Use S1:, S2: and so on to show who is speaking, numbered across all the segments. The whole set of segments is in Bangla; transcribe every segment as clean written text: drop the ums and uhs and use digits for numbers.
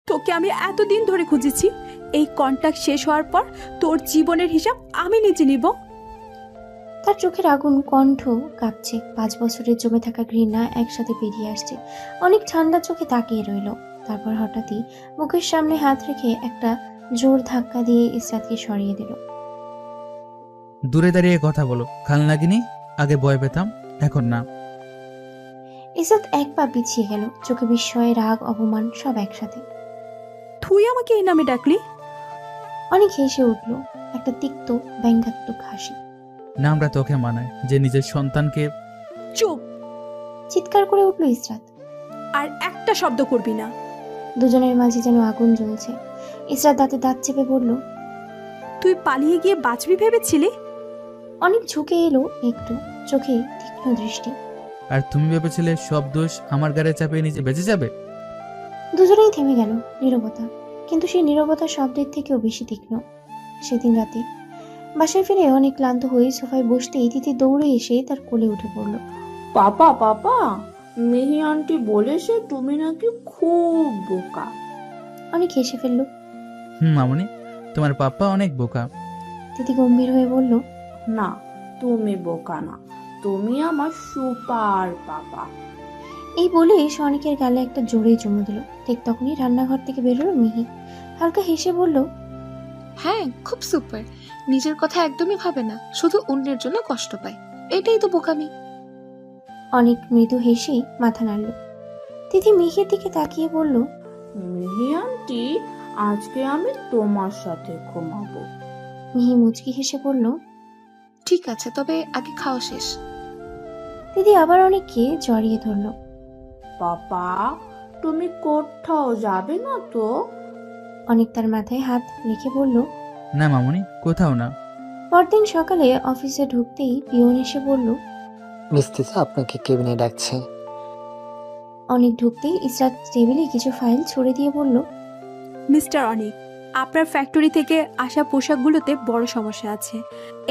S1: তোকে আমি এতদিন ধরে খুঁজেছি। এই কন্ট্যাক্ট শেষ হওয়ার পর তোর জীবনের হিসাব আমি নিজে নিব।
S2: তার চোখের আগুন, কণ্ঠ কাঁপছে। 5 বছরের জমে থাকা ঘৃণা একসাথে বেরিয়ে আসছে। অনেক ঠান্ডা চোখে তাকিয়ে রইল। তারপর হঠাৎই মুখের সামনে হাত রেখে একটা জোর ধাক্কা দিয়ে ইসরাতকে সরিয়ে দিল।
S3: দূরে দাঁড়িয়ে কথা বলো খালনাগিনী। আগে ভয় পেতাম, এখন না।
S2: ইসরাত এক পা পিছিয়ে গেল, চোখে বিস্ময়, রাগ, অপমান সব একসাথে।
S1: তুই আমাকে এই নামে ডাকলি?
S2: অনেক হেসে উঠল, একটা তিক্ত ব্যঙ্গাত্মক হাসি।
S3: নামটা তোকে মানায় যে নিজের সন্তানকে।
S1: চুপ!
S2: চিৎকার করে উঠল ইসরাত।
S1: আর একটা শব্দ করবি না।
S2: দুজনের মাঝে যেন আগুন জ্বলছে। ইসরাত দাঁতে দাঁত চেপে বলল,
S1: তুই পালিয়ে গিয়ে বাঁচবি ভেবেছিলি?
S2: অনেক ঝুঁকে এলো একটু, চোখে তীক্ষ্ণ দৃষ্টি।
S3: আর তুমি ভেবেছিলে সব দোষ আমার গাড়ি চাপিয়ে নিজে বেঁচে যাবে?
S2: দুজনেই থেমে গেল, নীরবতা। কিন্তু সেই নীরবতা শব্দের থেকেও বেশি তীক্ষ্ণ। সেদিন রাতে বাসায় ফিরে অনেক ক্লান্ত হয়ে সোফায় বসতেই তিথি দৌড়ে এসে তার কোলে উঠে পড়ল।
S4: পাপা পাপা, মিহি আন্টি বলেছে তুমি নাকি খুব বোকা।
S2: অনেক হেসে ফেলল।
S3: মামনি, তোমার পাপ্পা অনেক বোকা।
S2: তিথি গম্ভীর হয়ে বলল,
S4: না, তুমি বোকা না, তুমি আমার সুপার পাপা।
S2: এই বলে সে অনেকের গালে একটা জোরে চুমু দিল। ঠিক তখনই রান্নাঘর থেকে বেরোলো মিহি। হালকা হেসে বলল,
S5: হ্যাঁ, খুব সুপার। নিজের কথা একদমই ভাবে না, শুধু অন্যের জন্য কষ্ট পায়। এটাই তো বোকামি।
S2: অনেক মৃদু হেসে মাথা নাড়ল। তিথি মিহির দিকে তাকিয়ে বলল,
S4: মিহি আন্টি, আজকে আমি তোমার সাথে ঘুমাবো।
S2: মিহি মুচকি হেসে বলল,
S5: ঠিক আছে, তবে আগে খাওয়া শেষ।
S2: দিদি আবার অনেককে জড়িয়ে ধরল।
S4: পাপা, তুমি কোথাও যাবে না তো?
S2: অনেক তার মাথায় হাত রেখে বলল।
S3: না মামনি, কোথাও না।
S2: পরদিন সকালে অফিসে ঢুকতেই পিয়ন এসে বলল,
S6: মিস তিথি আপনাকে কেবিনে ডাকছে।
S2: অনেক ঢুকতেই ইসরাত টেবিলে কিছু ফাইল ছুড়ে দিয়ে বলল,
S1: মিস্টার অনিক, আপনার ফ্যাক্টরি থেকে আসা পোশাকগুলোতে বড় সমস্যা আছে।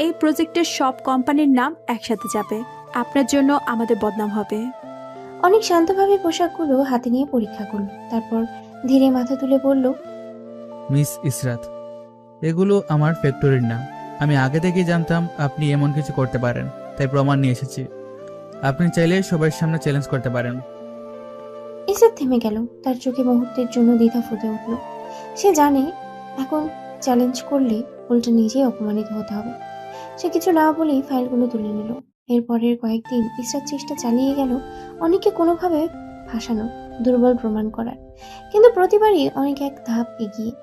S1: এই প্রজেক্টের সব কোম্পানির নাম একসাথে যাবে। আপনার জন্য আমাদের বদনাম হবে।
S2: অনেক শান্তভাবে পোশাকগুলো হাতে নিয়ে পরীক্ষা করল। তারপর ধীরে মাথা তুলে বলল,
S3: মিস ইসরাত, এগুলো আমার ফ্যাক্টরির না। আমি আগে থেকেই জানতাম আপনি এমন কিছু করতে পারেন, তাই প্রমাণ নিয়ে এসেছি। আপনি চাইলে সবার সামনে চ্যালেঞ্জ করতে পারেন।
S2: ইসরাত থেমে গেল। তার চোখে মুহূর্তের জন্য দ্বিধা ফুটে উঠল। সে জানে এখন চ্যালেঞ্জ করলে উল্টো নিজেই অপমানিত হতে হবে। সে কিছু না বলেই ফাইলগুলো তুলে নিল। এরপরের কয়েকদিন ইসরাত চেষ্টা চালিয়ে গেল অনেককে কোনোভাবে ফাঁসানো, দুর্বল প্রমাণ করার। কিন্তু প্রতিবারই অনেক এক ধাপ এগিয়ে।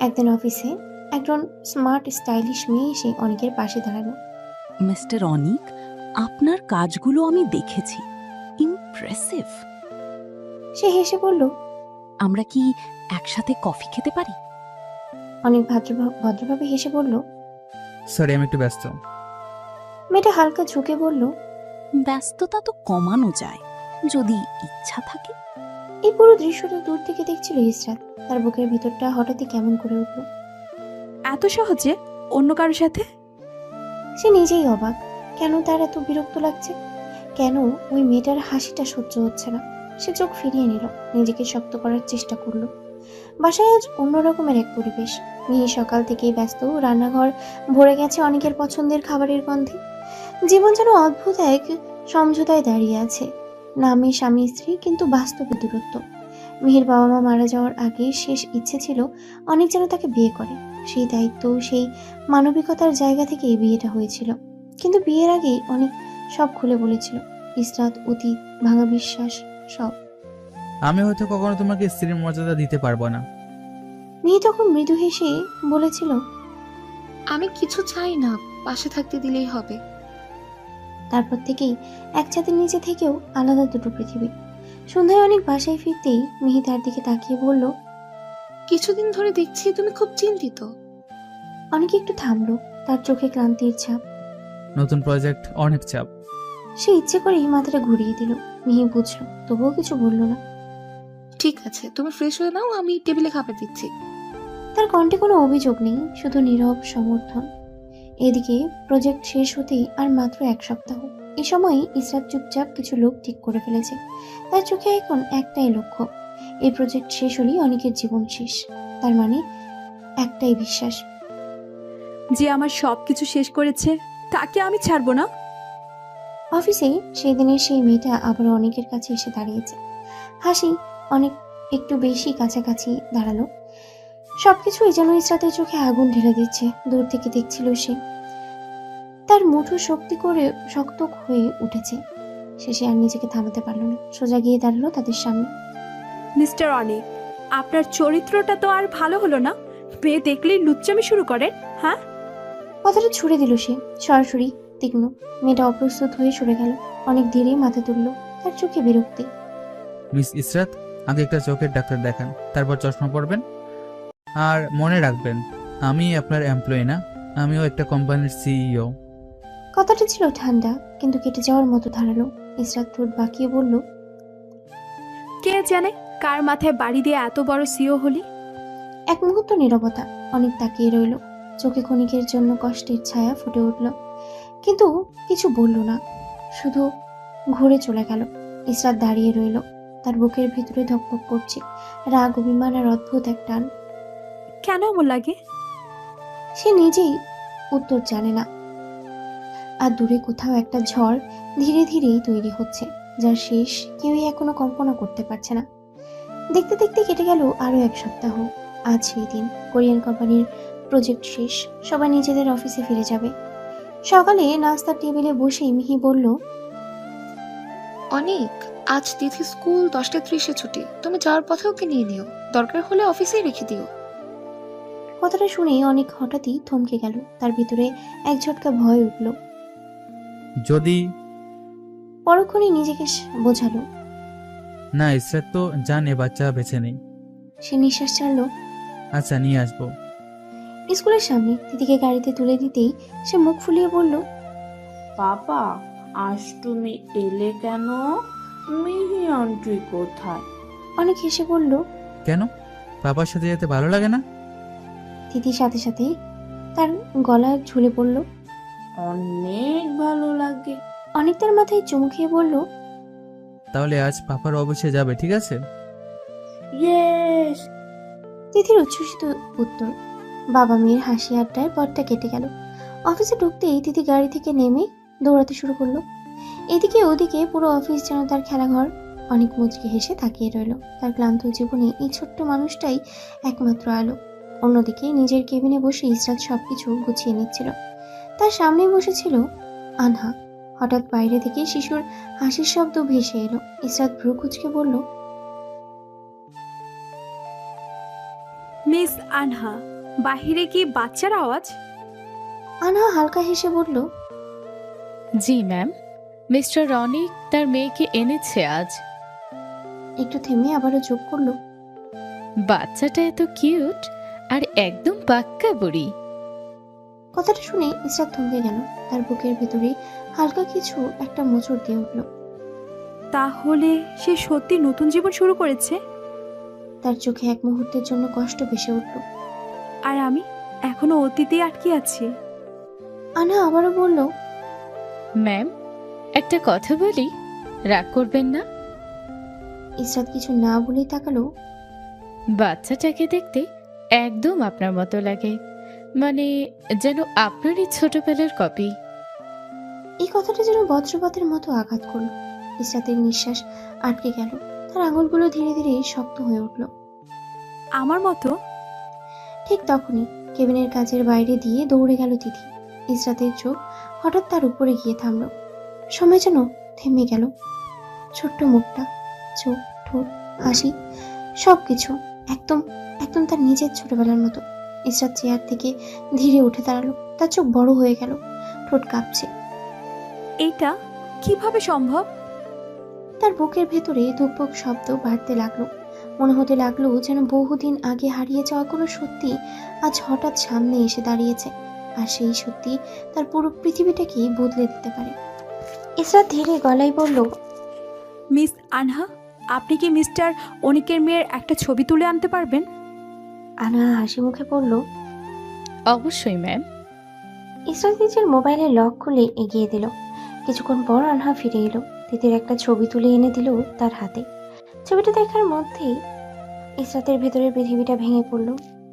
S2: একদিন অফিসে একজন স্মার্ট স্টাইলিশ মেয়ে এসে অনেকের পাশে দাঁড়ালো।
S7: মিস্টার অনিক, আপনার কাজগুলো আমি দেখেছি, ইমপ্রেসিভ।
S2: সে হেসে বলল,
S7: আমরা কি একসাথে কফি খেতে পারি?
S2: অনেক ভদ্রভাবে হেসে বলল।
S3: সরি, আমি একটু ব্যস্ত।
S2: মেয়েটা হালকা ঝুঁকে বলল,
S7: ব্যস্ততা তো কমানো যায় যদি ইচ্ছা থাকে।
S2: এই পুরো দৃশ্যটা দূর থেকে দেখছিল ইসরাত। তার বুকের ভিতরটা হঠাৎই কেমন করে উঠল।
S1: এত সহজে অন্য কারোর সাথে?
S2: সে নিজেই অবাক, কেন তার এত বিরক্ত লাগছে, কেন ওই মেয়েটার হাসিটা সহ্য হচ্ছে না। সে চোখ ফিরিয়ে নিল, নিজেকে শক্ত করার চেষ্টা করলো। বাসায় আজ অন্যরকমের এক পরিবেশ। মেয়ে সকাল থেকেই ব্যস্ত, রান্নাঘর ভরে গেছে অনেকের পছন্দের খাবারের গন্ধে। জীবন যেন অদ্ভুত এক সমঝোতায় দাঁড়িয়ে আছে। নামে স্বামী স্ত্রী, কিন্তু বাস্তবে দূরত্ব। মেহের বাবা মা মারা যাওয়ার আগে শেষ ইচ্ছে ছিল অনেক যেন তাকে বিয়ে করে। সেই দায়িত্ব, সেই মানবিকতার জায়গা থেকে এই বিয়েটা হয়েছিল। কিন্তু বিয়ের আগেই অনেক সব খুলে বলেছিল, ইসরাত, অতীত, ভাঙা বিশ্বাস, সব।
S3: আমি হয়তো কখনো তোমাকে স্ত্রীর মর্যাদা দিতে পারবো না।
S2: মেয়ে তখন মৃদু হেসে বলেছিল,
S5: আমি কিছু চাই না, পাশে থাকতে দিলেই হবে।
S2: তারপর থেকেই এক ছাদের নিচে থেকেও আলাদা দুটো পৃথিবী। সন্ধ্যায় অনেক বাসায় ফিরতেই মিহি তার দিকে তাকিয়ে বলল,
S5: কিছুদিন ধরে দেখছি তুমি খুব চিন্তিত।
S2: অনেকে একটু থামলো, তার চোখে ক্লান্তির ছাপ।
S3: নতুন প্রজেক্ট, অনেক চাপ।
S2: সে ইচ্ছে করেই মাথাটা ঘুরিয়ে দিল। মিহি বুঝলো, তবুও কিছু বলল না।
S5: ঠিক আছে, তুমি ফ্রেশ হয়ে নাও, আমি টেবিলে খাবার দিচ্ছি।
S2: তার কণ্ঠে কোনো অভিযোগ নেই, শুধু নীরব সমর্থন। এদিকে প্রজেক্ট শেষ হতেই আর মাত্র 1 সপ্তাহ। এই সময় ইসরাত চুপচাপ কিছু লোক ঠিক করে ফেলেছে। তার চোখে এখন একটাই লক্ষ্য, এই প্রজেক্ট শেষ হলেই অনেকের জীবন শেষ। তার মানে একটাই বিশ্বাস,
S1: যে আমার সব কিছু শেষ করেছে তাকে আমি ছাড়বো না।
S2: অফিসে সেই দিনের সেই মেয়েটা আবার অনেকের কাছে এসে দাঁড়িয়েছে। হাসি অনেক একটু বেশি কাছাকাছি দাঁড়ালো। সবকিছুই যেন ইসরাতের চোখে আগুন ঢেলে দিচ্ছে। দূর থেকে দেখছিল সে, তার মুঠো শক্ত হয়ে উঠেছে। শেষে আর নিজেকে থামাতে পারল না, সোজা গিয়ে দাঁড়ালো তাদের সামনে।
S1: মিস্টার অনিক, আপনার চরিত্রটা তো আর ভালো হলো না। মেয়ে দেখলেই লুচ্চামি শুরু করেন, হ্যাঁ?
S2: কথাটা ছুড়ে দিল সে, সরাসরি তীক্ষ্ণ। মেয়েটা অপ্রস্তুত হয়ে সরে গেল। অনেক ধীরে মাথা তুলল, তার চোখে বিরক্তি।
S3: মিস ইসরাত, আগে একটা চোখের ডাক্তার দেখান, তারপর চশমা পরবেন। আর মনে রাখবেন, আমি আপনার এমপ্লয়ি না, আমিও একটা কোম্পানির সিইও।
S2: কথাটা ছিল ঠান্ডা, কিন্তু কেটে যাওয়ার মতো ধারালো। ইসরাত ঠোঁট বাঁকিয়ে বলল,
S1: কে জানে কার মাথায় বাড়ি দিয়ে এত বড় সিও হলি।
S2: এক মুহূর্ত নীরবতা। অনেক তাকিয়ে রইল। চোখে ক্ষণিকের জন্য কষ্টের ছায়া ফুটে উঠল, কিন্তু কিছু বলল না, শুধু ঘুরে চলে গেল। ইসরাত দাঁড়িয়ে রইল। তার বুকের ভিতরে ধকপক করছে রাগ, অভিমান আর অদ্ভুত এক টান।
S1: কেন এমন লাগে?
S2: সে নিজেই উত্তর জানে না। আর দূরে কোথাও একটা ঝড় ধীরে ধীরেই তৈরি হচ্ছে, যার শেষ কেউই এখনো কল্পনা করতে পারছে না। দেখতে দেখতে কেটে গেল আরো এক সপ্তাহ। আজ সেই দিন। কোরিয়ান কোম্পানির প্রজেক্ট শেষ, সবাই নিজেদের অফিসে ফিরে যাবে। সকালে নাস্তার টেবিলে বসে মিহি বলল,
S5: অনেক, আজ তিথি স্কুল 10:30 ছুটি, তুমি যাওয়ার পথে ওকে নিয়ে নিও, দরকার হলে অফিসেই রেখে দিও।
S2: কথাটা শুনে অনেক হঠাৎই থমকে গেল। তার ভিতরে এক ঝটকা ভয় উঠল।
S3: যদি
S2: পরক্ষণে নিজেকে বোঝালো।
S3: না, ইসরাত তো জানে বাচ্চা বেছে নেই।
S2: সে নিঃশ্বাস ছাড়ল।
S3: আচ্ছা, নিয়ে আসবো।
S2: স্কুলের সামনে তিথিকে গাড়িতে তুলে দিতেই সে মুখ ফুলিয়ে বলল,
S4: বাবা, আজ তুমি এলে কেন? মিহি আন্টি কোথায়?
S2: অনেক হেসে বলল।
S3: কেন, বাবার সাথে যেতে ভালো লাগে না?
S2: তিথির সাথে সাথে তার গলা ঝুলে পড়ল।
S4: অনেক ভালো লাগে।
S2: অনেক তার মাথায় চুমু খেয়ে বলল,
S3: তাহলে আজ পাপার অফিসে যাবে, ঠিক আছে?
S4: ইয়েস।
S2: তিথির উচ্ছ্বসিত উত্তর। বাবা মেয়ের হাসি আড্ডায় পথটা কেটে গেল। অফিসে ঢুকতেই তিথি গাড়ি থেকে নেমে দৌড়াতে শুরু করলো। এদিকে ওদিকে পুরো অফিস যেন তার খেলাঘর। অনেক মুচকি হেসে তাকিয়ে রইল। তার ক্লান্ত জীবনে এই ছোট্ট মানুষটাই একমাত্র আলো। অন্যদিকে নিজের কেবিনে বসে ইসরাত সবকিছু গুছিয়ে নিচ্ছিল। তার সামনেই বসেছিল আনহা। হঠাৎ বাইরে থেকে শিশুর হাসির শব্দ ভেসে এলো। ইসরাত ভ্রু কুঁচকে বলল,
S1: মিস আনহা, বাহিরে কি বাচ্চার আওয়াজ?
S2: আনহা হালকা হেসে বলল,
S8: জি ম্যাম, মিস্টার রনিক তার মেয়েকে এনেছে আজ।
S2: একটু থেমে আবারও যোগ করলো,
S8: বাচ্চাটা এত কিউট আর একদম পাক্কা বুড়ি।
S2: কথাটা শুনে ইসরাত থমকে গেল। তার বুকের ভেতরে হালকা কিছু একটা মোচড় দিয়ে উঠল।
S1: তাহলে সে সত্যি নতুন জীবন শুরু করেছে।
S2: তার চোখে এক মুহূর্তের জন্য কষ্ট ভেসে উঠল।
S1: আর আমি এখনো অতীতে আটকে আছি।
S2: আনহা আবারও বলল,
S8: ম্যাম, একটা কথা বলি, রাগ করবেন না?
S2: ইসরাত কিছু না বলেই তাকালো।
S8: বাচ্চাটাকে দেখতে একদম আপনার মতো লাগে, মানে যেন আপনারই ছোটবেলার কপি।
S2: এই কথাটা যেন বজ্রপাতের মতো আঘাত করল। ইসরাতের নিঃশ্বাস আটকে গেল। তার আঙুলগুলো ধীরে ধীরে শক্ত হয়ে উঠল।
S1: আমার মতো?
S2: ঠিক তখনই কেবিনের কাজের বাইরে দিয়ে দৌড়ে গেল তিথি। ইসরাতের চোখ হঠাৎ তার উপরে গিয়ে থামল। সময় যেন থেমে গেল। ছোট্ট মুখটা, চোখ, ঠোঁট, হাসি, সবকিছু একদম একদম তার নিজের ছোটবেলার মতো। ইসরাত চেয়ার থেকে ধীরে উঠে দাঁড়ালো। তার চোখ বড় হয়ে গেল, ঠোঁট কাঁপছে।
S1: এটা কিভাবে সম্ভব?
S2: তার বুকের ভেতরে ধুকপুক শব্দ বাড়তে লাগলো। মনে হতে লাগলো যেন বহুদিন আগে হারিয়ে যাওয়া কোনো সত্যি আজ হঠাৎ সামনে এসে দাঁড়িয়েছে। আর সেই সত্যি তার পুরো পৃথিবীটাকে বদলে দিতে পারে। ইসরাত ধীরে গলায় বলল,
S1: মিস আনহা, আপনি কি মিস্টার অনিকের মেয়ের একটা ছবি তুলে আনতে পারবেন?
S2: আনহা হাসি মুখে বলল,
S8: অবশ্যই ম্যাম।
S2: ইসরাত নিজের মোবাইলে লক খুলে এগিয়ে দিল। কিছুক্ষণ পর আনহা ফিরে এলো। তিতির একটা ছবি তুলে এনে দিল তার হাতে। ছবিটা দেখার মধ্যেই ইসরাতের ভেতরের পৃথিবীটা ভেঙে পড়ল।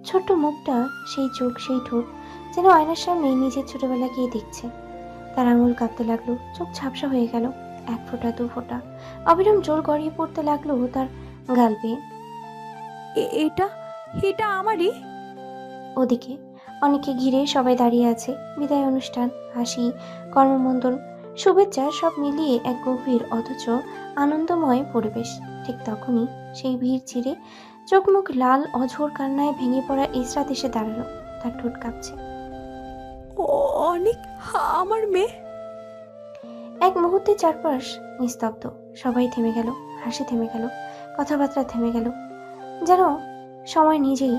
S2: ছোট্ট মুখটা, সেই চোখ, সেই ঠোঁট, যেন আয়নার সামনে নিজের ছোটবেলাকেই দেখছে। তার আঙুল কাঁপতে লাগলো, চোখ ঝাপসা হয়ে গেল। এক ফোঁটা দু ফোঁটা অবিরাম জল গড়িয়ে পড়তে লাগলো তার গাল বেয়ে।
S1: এটা এটা আমারই।
S2: ওদিকে অনেকে ঘিরে সবাই দাঁড়িয়ে আছে। বিদায় অনুষ্ঠান, হাসি, কর্মমণ্ডল, শুভেচ্ছা সব মিলিয়ে এক গভীর অথচ আনন্দময় পরিবেশ। ঠিক তখনই সেই ভিড় ছিঁড়ে চোখ মুখ লাল অঝোর কান্নায় ভেঙে পড়া ইসরাত এসে দাঁড়ালো। তার ঠোঁট কাঁপছে।
S1: অনেক, আমার মেয়ে।
S2: এক মুহূর্তে চারপাশ নিস্তব্ধ। সবাই থেমে গেল, হাসি থেমে গেল, কথাবার্তা থেমে গেল, যেন সময় নিজেই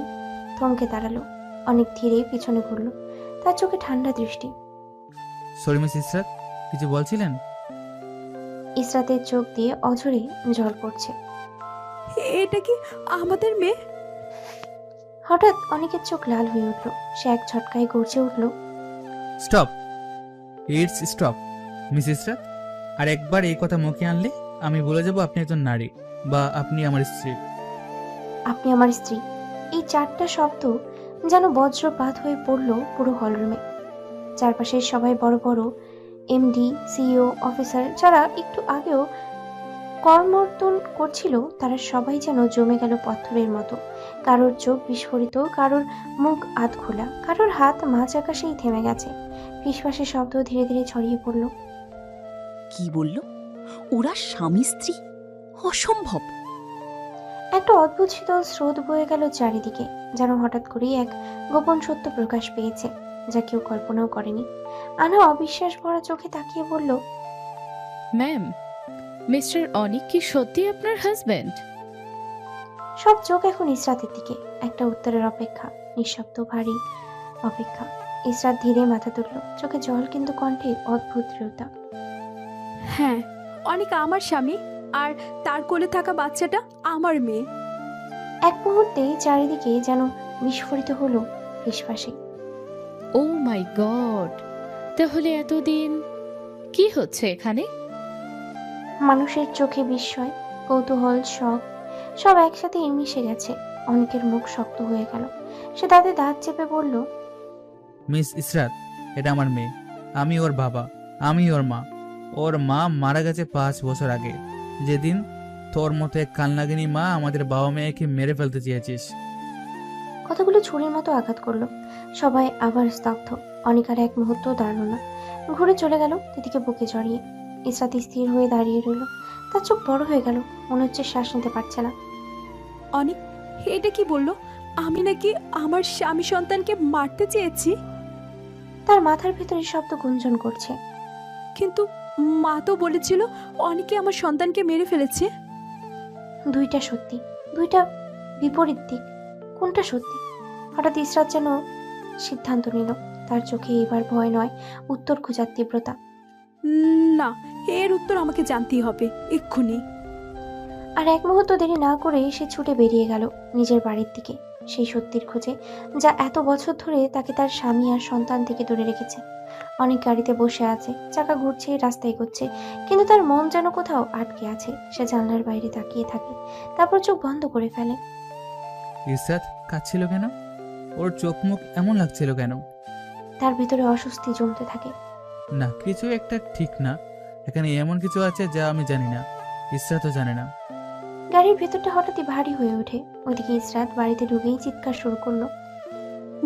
S2: থমকে দাঁড়ালো। অনেক ধীরে পিছনে ঘুরল, তার চোখে ঠান্ডা দৃষ্টি।
S3: সরি মিস ইসরাত, কিছু বলছিলেন?
S2: ইসরাতের চোখ দিয়ে অঝরে জল পড়ছে।
S1: এটা কি আমাদের মেয়ে?
S2: হঠাৎ অনেকের চোখ লাল হয়ে উঠল। সে এক ঝটকায় গর্জে উঠল।
S3: Stop, it's stop miss Israt. আর একবার এই কথা মুখে আনলে আমি বলে যাব আপনি একজন নারী, বা আপনি আমার স্ত্রী।
S2: আপনি আমার স্ত্রী। এই চারটা শব্দ যেন বজ্রপাত হয়ে পড়ল পুরো হলরুমে। চারপাশের সবাই বড় বড় এমডি, সিইও, অফিসার যারা একটু আগেও কর্মর্দন করছিল, তারা সবাই যেন জমে গেল পাথরের মতো। কারোর চোখ বিস্ফোরিত, কারোর মুখ আধ খোলা, কারোর হাত মাঝ আকাশেই থেমে গেছে। ফিসফাসের শব্দ ধীরে ধীরে ছড়িয়ে পড়ল।
S7: কি বলল? ওরা স্বামী স্ত্রী? অসম্ভব।
S2: একটা অদ্ভুত শীতল স্রোত বয়ে গেল চারিদিকে, যেন হঠাৎ করেই এক গোপন সত্য প্রকাশ পেয়েছে, যা কেউ কল্পনাও করেনি। আনা অবিশ্বাস ভরা চোখে তাকিয়ে বলল,
S8: ম্যাম, মিস্টার অনিক কি সত্যি আপনার হাজবেন্ড?
S2: সব চোখ এখন ইসরাতের দিকে। একটা উত্তরের অপেক্ষা, নিঃশব্দ ভারী অপেক্ষা। ইসরাত ধীরে মাথা তুলল, চোখে জল কিন্তু কণ্ঠে অদ্ভুত দৃঢ়তা।
S1: হ্যাঁ, অনেক আমার স্বামী, আর তার কোলে থাকা বাচ্চাটা আমার মেয়ে।
S2: এক মুহূর্তে চারিদিকে যেন বিস্ফোরিত হলো ফিসফাসে।
S8: ও মাই গড! তাহলে এতদিন কি হচ্ছে এখানে?
S2: মানুষের চোখে বিস্ময়, কৌতূহল, শখ সব একসাথে মিশে গেছে। অনেকের মুখ শক্ত হয়ে গেল। সে দাঁতে দাঁত চেপে বলল,
S3: মিস ইসরাত, এটা আমার মেয়ে। আমি ওর বাবা, আমি ওর মা। ওর মা মারা গেছে 5 বছর আগে, যেদিন তোর মতো এক কালনাগিনী মা আমাদের বাবা মেয়েকে মেরে ফেলতে চেয়েছিস।
S2: কথাগুলো ছুরির মতো আঘাত করলো। সবাই আবার স্তব্ধ। অনেক আর এক মুহূর্ত দাঁড়ালো না, ঘুরে চলে গেল দিদিকে বুকে জড়িয়ে। ইসরাত স্থির হয়ে দাঁড়িয়ে রইল। তার চোখ বড় হয়ে গেল, মনে হচ্ছে শ্বাস নিতে পারছে না।
S1: অনেক, এটা কি বললো? আমি নাকি আমার স্বামী সন্তানকে মারতে চেয়েছি?
S2: তার মাথার ভেতরে শব্দ গুঞ্জন করছে।
S1: কিন্তু মা তো বলেছিল অনেকে আমার সন্তানকে মেরে ফেলেছে।
S2: দুইটা সত্যি, দুইটা বিপরীত দিক। কোনটা সত্যি? হঠাৎ ইসরাত যেন সিদ্ধান্ত নিল। তার চোখে এবার ভয় নয়, উত্তর খোঁজার তীব্রতা।
S1: না, এর উত্তর আমাকে জানতেই হবে এক্ষুনি।
S2: আর এক মুহূর্ত দেরি না করে সে ছুটে বেরিয়ে গেল নিজের বাড়ির দিকে, সেই সত্যির খোঁজে যা এত বছর ধরে তাকে তার স্বামী আর সন্তান থেকে দূরে রেখেছে। অনেক গাড়িতে বসে আছে, চাকা ঘুরছে, রাস্তায় এগোচ্ছে, কিন্তু তার মন যেন কোথাও আটকে আছে। সে জানলার বাইরে তাকিয়ে থাকে, তারপর চোখ বন্ধ করে ফেলে।
S3: ইসরাত কাঁদছিল কেন? ওর চোখ মুখ এমন লাগছিল কেন?
S2: তার ভিতরে অস্বস্তি জমতে থাকে।
S3: না, কিছু একটা ঠিক না। এখানে এমন কিছু আছে যা আমি জানি না, ইসরাতও জানে না।
S2: গাড়ির ভেতরটা হঠাৎই ভারী হয়ে ওঠে। ওইদিকে ইসরাত বাড়িতে ঢুকেই চিৎকার শুরু করলো,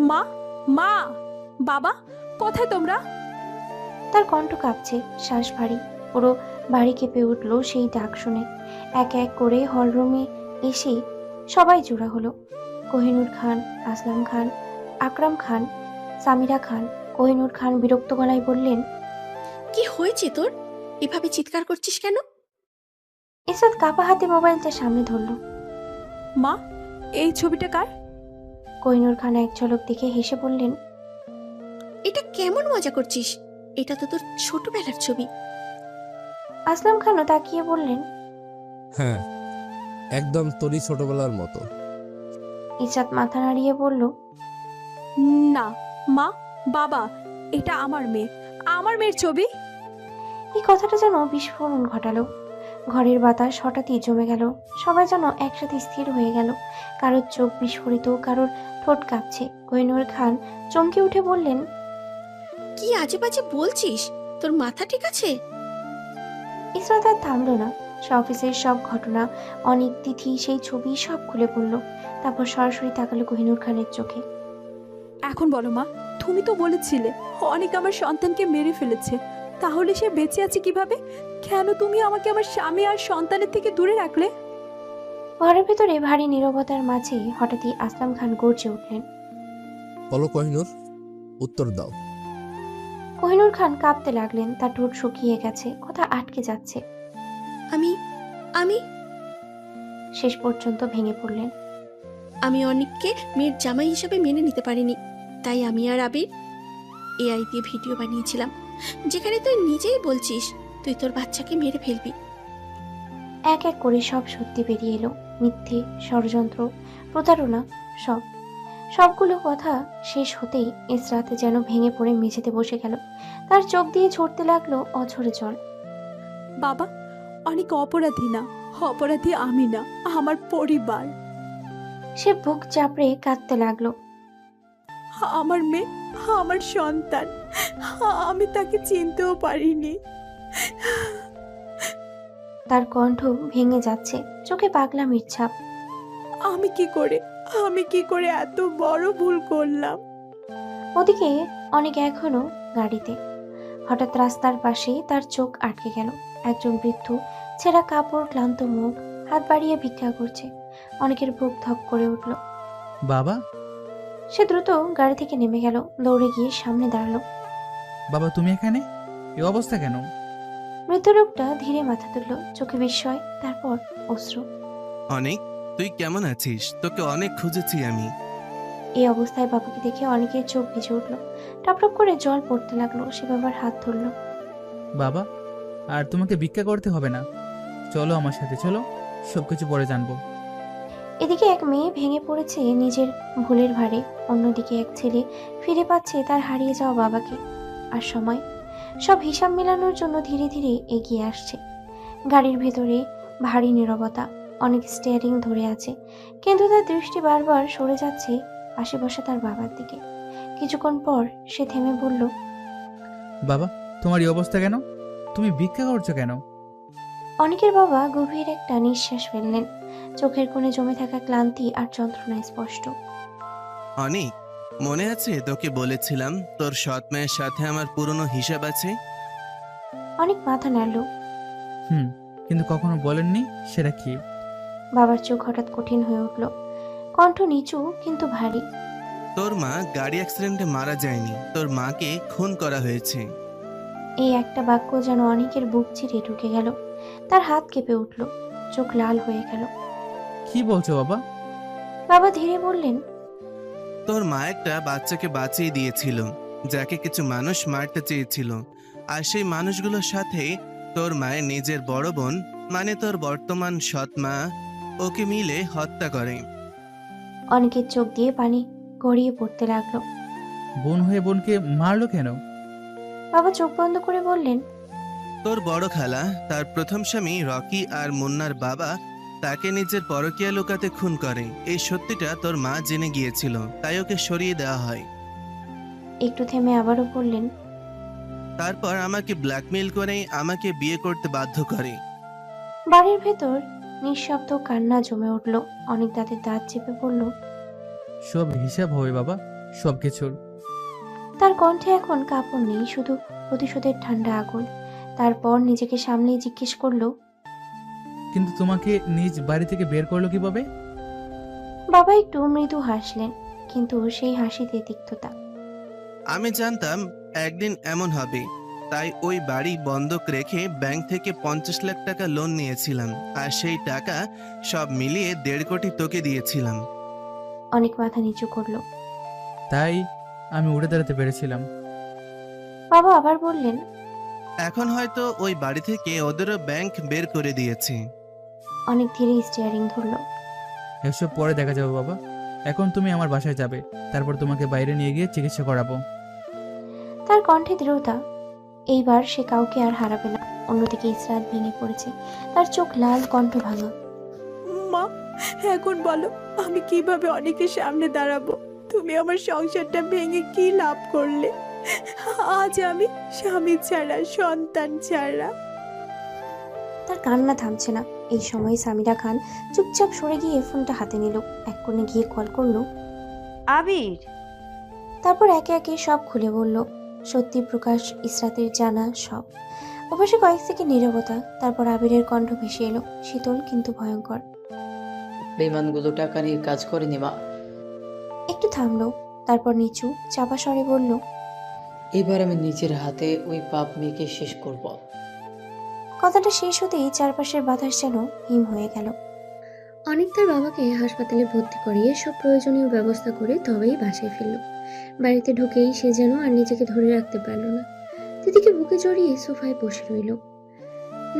S1: মা, মা, বাবা, কোথায় তোমরা?
S2: তার কণ্ঠ কাঁপছে, শ্বাস ভারী। পুরো বাড়ি কেঁপে উঠল সেই ডাক শুনে। এক এক করে হলরুমে এসে সবাই জোড়া হলো। কোহিনূর খান, আসলাম খান, আকরাম খান, সামিরা খান। কোহিনূর খান বিরক্ত গলায় বললেন,
S9: কি হয়েছে তোর? এভাবে চিৎকার করছিস কেন?
S2: ইসরাত কাপা হাতে মোবাইলটা সামনে ধরল।
S1: মা, এই ছবিটা কার?
S2: কোহিনূর খান এক ঝলক দেখে হেসে বললেন,
S9: এটা কেমন মজা করছিস? এটা তো তোর ছোটবেলার ছবি।
S2: আসলাম খানও তাকিয়ে বললেন,
S10: হ্যাঁ, একদম তোরই ছোটবেলার মতো।
S2: ইসরাত মাথা নাড়িয়ে বলল,
S1: না মা, বাবা, এটা আমার মেয়ে, আমার মেয়ের ছবি।
S2: এই কথাটা যেন বিস্ফোরণ ঘটালো। ঘরের বাতাস হঠাৎই জমে গেল। সবাই যেন একসাথে স্থির হয়ে গেল। কারোর চোখ বিস্ফোরিত, কারোর ঠোঁট কাঁপছে। কোহিনূর খান চমকে উঠে বললেন,
S9: কি আজে বাজে বলছিস? তোর মাথা ঠিক আছে?
S2: ইসরাত আর থামল না। সে অফিসের সব ঘটনা, অনেক তিথি, সেই ছবি সব খুলে বলল। তারপর সরাসরি তাকালো কোহিনূর খানের চোখে।
S1: এখন বলো মা, তুমি তো বলেছিলে অনেক আমার সন্তানকে মেরে ফেলেছে, তাহলে সে বেঁচে আছে কিভাবে? কেন তুমি আমাকে আমার স্বামী আর সন্তানের থেকে দূরে রাখলে?
S2: ঘরের ভেতরে ভারী নীরবতার মাঝে হঠাৎই আসলাম খান গর্জে উঠলেন।
S10: বলো কোহিনূর, উত্তর দাও।
S2: কোহিনূর খান কাঁপতে লাগলেন। তার ঠোঁট শুকিয়ে গেছে, কথা আটকে যাচ্ছে।
S9: আমি আমি
S2: শেষ পর্যন্ত ভেঙে পড়লেন।
S9: আমি অনেককে মেয়ের জামাই হিসেবে মেনে নিতে পারিনি, তাই আমি আর আবির এআই দিয়ে ভিডিও বানিয়েছিলাম, যেখানে তুই নিজেই বলছিস তুই তোর বাচ্চাকে মেরে ফেলবি।
S2: এক এক করে সব সত্যি বেরিয়ে এলো। মিথ্যে, ষড়যন্ত্র, প্রতারণা, সবগুলো কথা শেষ হতেই ইসরাত যেন ভেঙে পড়ে মেঝেতে বসে গেল। তার চোখ দিয়ে ঝরতে লাগলো অঝরে জল।
S1: বাবা, অনেক অপরাধী না, অপরাধী আমি না, আমার পরিবার।
S2: সে বুক চাপড়ে কাঁদতে লাগলো।
S1: আমার মেয়ে, আমার সন্তান, আমি তাকে চিনতেও পারিনি।
S2: তার কণ্ঠ ভেঙে যাচ্ছে, চোখে পাগলামির ছাপ।
S1: আমি কি করে এত বড় ভুল করলাম?
S2: ওদিকে অনেক এখনো গাড়িতে। হঠাৎ রাস্তার পাশে তার চোখ আটকে গেল। একজন বৃদ্ধ, ছেঁড়া কাপড়, ক্লান্ত মুখ, হাত বাড়িয়ে ভিক্ষা করছে। অনেকের বুক ধক করে উঠল।
S3: বাবা,
S2: সে দ্রুত গাড়ি থেকে নেমে গেল, দৌড়ে গিয়ে সামনে দাঁড়ালো।
S3: বাবা তুমি এখানে? এই অবস্থা কেন?
S2: মৃত লোকটা ধীরে মাথা তুলল, চোখে বিস্ময়, তারপর অশ্রু।
S11: অনেক, তুই কেমন আছিস? তোকে অনেক খুঁজেছি আমি।
S2: এই অবস্থায় বাবাকে দেখে অনেকের চোখ ভিজে উঠল। টপ টপ করে জল পড়তে লাগলো। সে বাবার হাত ধরল।
S3: বাবা, আর তোমাকে ভিক্ষা করতে হবে না, চলো আমার সাথে, চলো, সবকিছু পরে জানবো।
S2: এদিকে এক মেয়ে ভেঙে পড়েছে নিজের ভুলের ভারে, অন্যদিকে এক ছেলে ফিরে পাচ্ছে তার হারিয়ে যাওয়া বাবাকে। আর সময় সব হিসাব মেলানোর জন্য ধীরে ধীরে এগিয়ে আসছে। গাড়ির ভেতরে ভারী নীরবতা। অনেক স্টিয়ারিং ধরে আছে, কিন্তু তার দৃষ্টি বারবার সরে যাচ্ছে পাশে বসা তার বাবার দিকে। কিছুক্ষণ পর সে থেমে বলল,
S3: বাবা, তোমার এই অবস্থা কেন? তুমি ভিক্ষা করছো কেন?
S2: অনেকের বাবা গভীর একটা নিঃশ্বাস ফেললেন। চোখের কোণে জমে থাকা ক্লান্তি আর যন্ত্রণা স্পষ্ট।
S11: অনেক, মনে আছে তোকে বলেছিলাম তোর সৎ মায়ের সাথে আমার পুরনো হিসাব আছে?
S2: অনেক মাথা নাড়ল।
S3: কিন্তু কখনো বলেননি সেটা কি?
S2: বাবার চোখ হঠাৎ কঠিন হয়ে উঠল, কণ্ঠ নিচু কিন্তু ভারী।
S11: তোর মা গাড়ি অ্যাক্সিডেন্টে মারা যায়নি, তোর মাকে খুন করা হয়েছে।
S2: এই একটা বাক্য যেন অনেকের বুক চিরে ঢুকে গেল। তার হাত কেঁপে উঠল, চোখ লাল হয়ে গেল।
S3: কি বলছো বাবা?
S2: বাবা ধীরে বললেন,
S11: তোর মা একটা বাচ্চাকে বাঁচিয়ে দিয়েছিল, যাকে কিছু মানুষ মারতে চেয়েছিল, আর সেই মানুষগুলোর সাথে তোর মায়ের নিজের বড় বোন, মানে তোর বর্তমান সৎ মা, ওকে মিলে হত্যা করে।
S2: অনেকের চোখ দিয়ে পানি গড়িয়ে পড়তে লাগলো।
S3: বোন হয়ে বোনকে মারলো কেন?
S2: বাবা চোখ বন্ধ করে বললেন,
S11: তোর বড় খালা, তার প্রথম স্বামী রকি আর মুন্নার বাবা তাকে নিজের পরকীয়া লুকাতে খুন করে। এই সত্যিটা তোর মা জেনে গিয়েছিল, তাই ওকে সরিয়ে দেওয়া হয়।
S2: একটু থেমে আবারও বললেন,
S11: তারপর আমাকে ব্ল্যাকমেইল করে আমাকে বিয়ে করতে বাধ্য করে।
S2: বাড়ির ভেতর নিঃশব্দ কান্না জমে উঠল। অনেক দাঁতের দাঁত চেপে পড়ল।
S3: সব হিসাব হবে বাবা, সব কিছুর।
S2: তার কণ্ঠে এখন কাঁপন নেই, শুধু প্রতিশোধের ঠান্ডা আগুন। তারপর নিজেকে সামলেই জিজ্ঞেস করলো,
S3: কিন্তু তোমাকে নিজ বাড়ি থেকে বের করলো কিভাবে?
S2: বাবা একটু মৃদু হাসলেন, কিন্তু সেই হাসিতে তিক্ততা।
S11: আমি জানতাম একদিন এমন হবে, তাই ওই বাড়ি বন্ধক রেখে ব্যাংক থেকে 50 লাখ টাকা লোন নিয়েছিলাম, আর সেই টাকা সব মিলিয়ে 1.5 কোটি তোকে দিয়েছিলাম।
S2: অনেক মাথা নিচু করলো।
S3: তাই আমি উঠে দাঁড়াতে পেরেছিলাম।
S2: বাবা আবার বললেন,
S11: এখন হয়তো ওই বাড়ি থেকে ওদেরও ব্যাংক বের করে দিয়েছে।
S2: অনেক ধীরে স্টিয়ারিং ধরলো।
S3: এসব পরে দেখা যাবে বাবা, এখন তুমি আমার বাসায় যাবে, তারপর তোমাকে বাইরে নিয়ে গিয়ে চিকিৎসা করাবো।
S2: তার কণ্ঠে দৃঢ়তা। এইবার সে কাউকে আর হারাবে না। অন্যদিকে ইসরাত ভেঙে পড়েছে, তার চোখ লাল, কণ্ঠ ভাঙা।
S1: মা, এখন বলো আমি কিভাবে অনেকের সামনে দাঁড়াবো? তুমি আমার সংসারটা ভেঙে কি লাভ করলে? আজ আমি স্বামী ছাড়া, সন্তান ছাড়া।
S2: তার কান্না থামছে না। এই সময় সামিরা খান চুপচাপ সরে গিয়ে ফোনটা হাতে নিল, এক কোণে গিয়ে কল করলো
S12: আবির।
S2: তারপর একে একে সব খুলে বলল, সত্যি প্রকাশ, ইসরাতের জানা সব। ওপাশে কয়েক সেকেন্ড নীরবতা, তারপর আবিরের কণ্ঠ ভেসে এলো, শীতল কিন্তু ভয়ঙ্কর।
S12: বেমানগুলো টাকা নিয়ে কাজ করেনি মা।
S2: একটু থামলো, তারপর নিচু চাপা স্বরে বলল,
S12: এবার আমি নিজের হাতে ওই পাপ মেয়েকে শেষ করব।
S2: কথাটা শেষ হতেই চারপাশের বাতাস যেন হিম হয়ে গেল। অনেক তার বাবাকে হাসপাতালে ভর্তি করিয়ে সব প্রয়োজনীয় ব্যবস্থা করে তবেই বাসায় ফিরল। বাড়িতে ঢুকেই সে যেন আর নিজেকে ধরে রাখতে পারল না। দিদিকে বুকে জড়িয়ে সোফায় বসে রইল,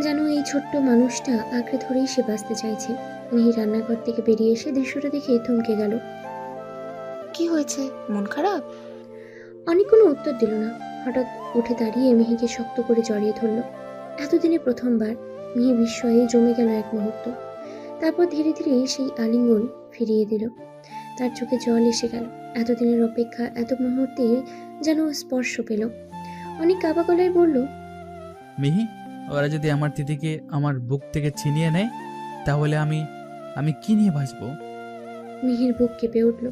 S2: যেন এই ছোট্ট মানুষটা আঁকড়ে ধরেই সে বাঁচতে চাইছে। মিহি রান্নাঘর থেকে বেরিয়ে এসে দৃশ্যটা দেখে থমকে গেল।
S5: কি হয়েছে, মন খারাপ?
S2: অনেক কোনো উত্তর দিল না। হঠাৎ উঠে দাঁড়িয়ে মিহিকে শক্ত করে জড়িয়ে ধরল। এতদিনে প্রথমবার। মিহি বিস্ময়ে জমে গেল এক মুহূর্ত, তারপর ধীরে ধীরে সেই আলিঙ্গন ফিরিয়ে দিল। তার চোখে জল এসে গেল। এতদিনের অপেক্ষা এত মুহূর্তে যেন স্পর্শ পেল। অনেক কাবা গলায় বলল,
S3: মিহি, ওরা যদি আমার দিদিকে আমার বুক থেকে ছিনিয়ে নেয় তাহলে আমি কি নিয়ে বাঁচবো?
S2: মিহির বুক কেঁপে উঠল।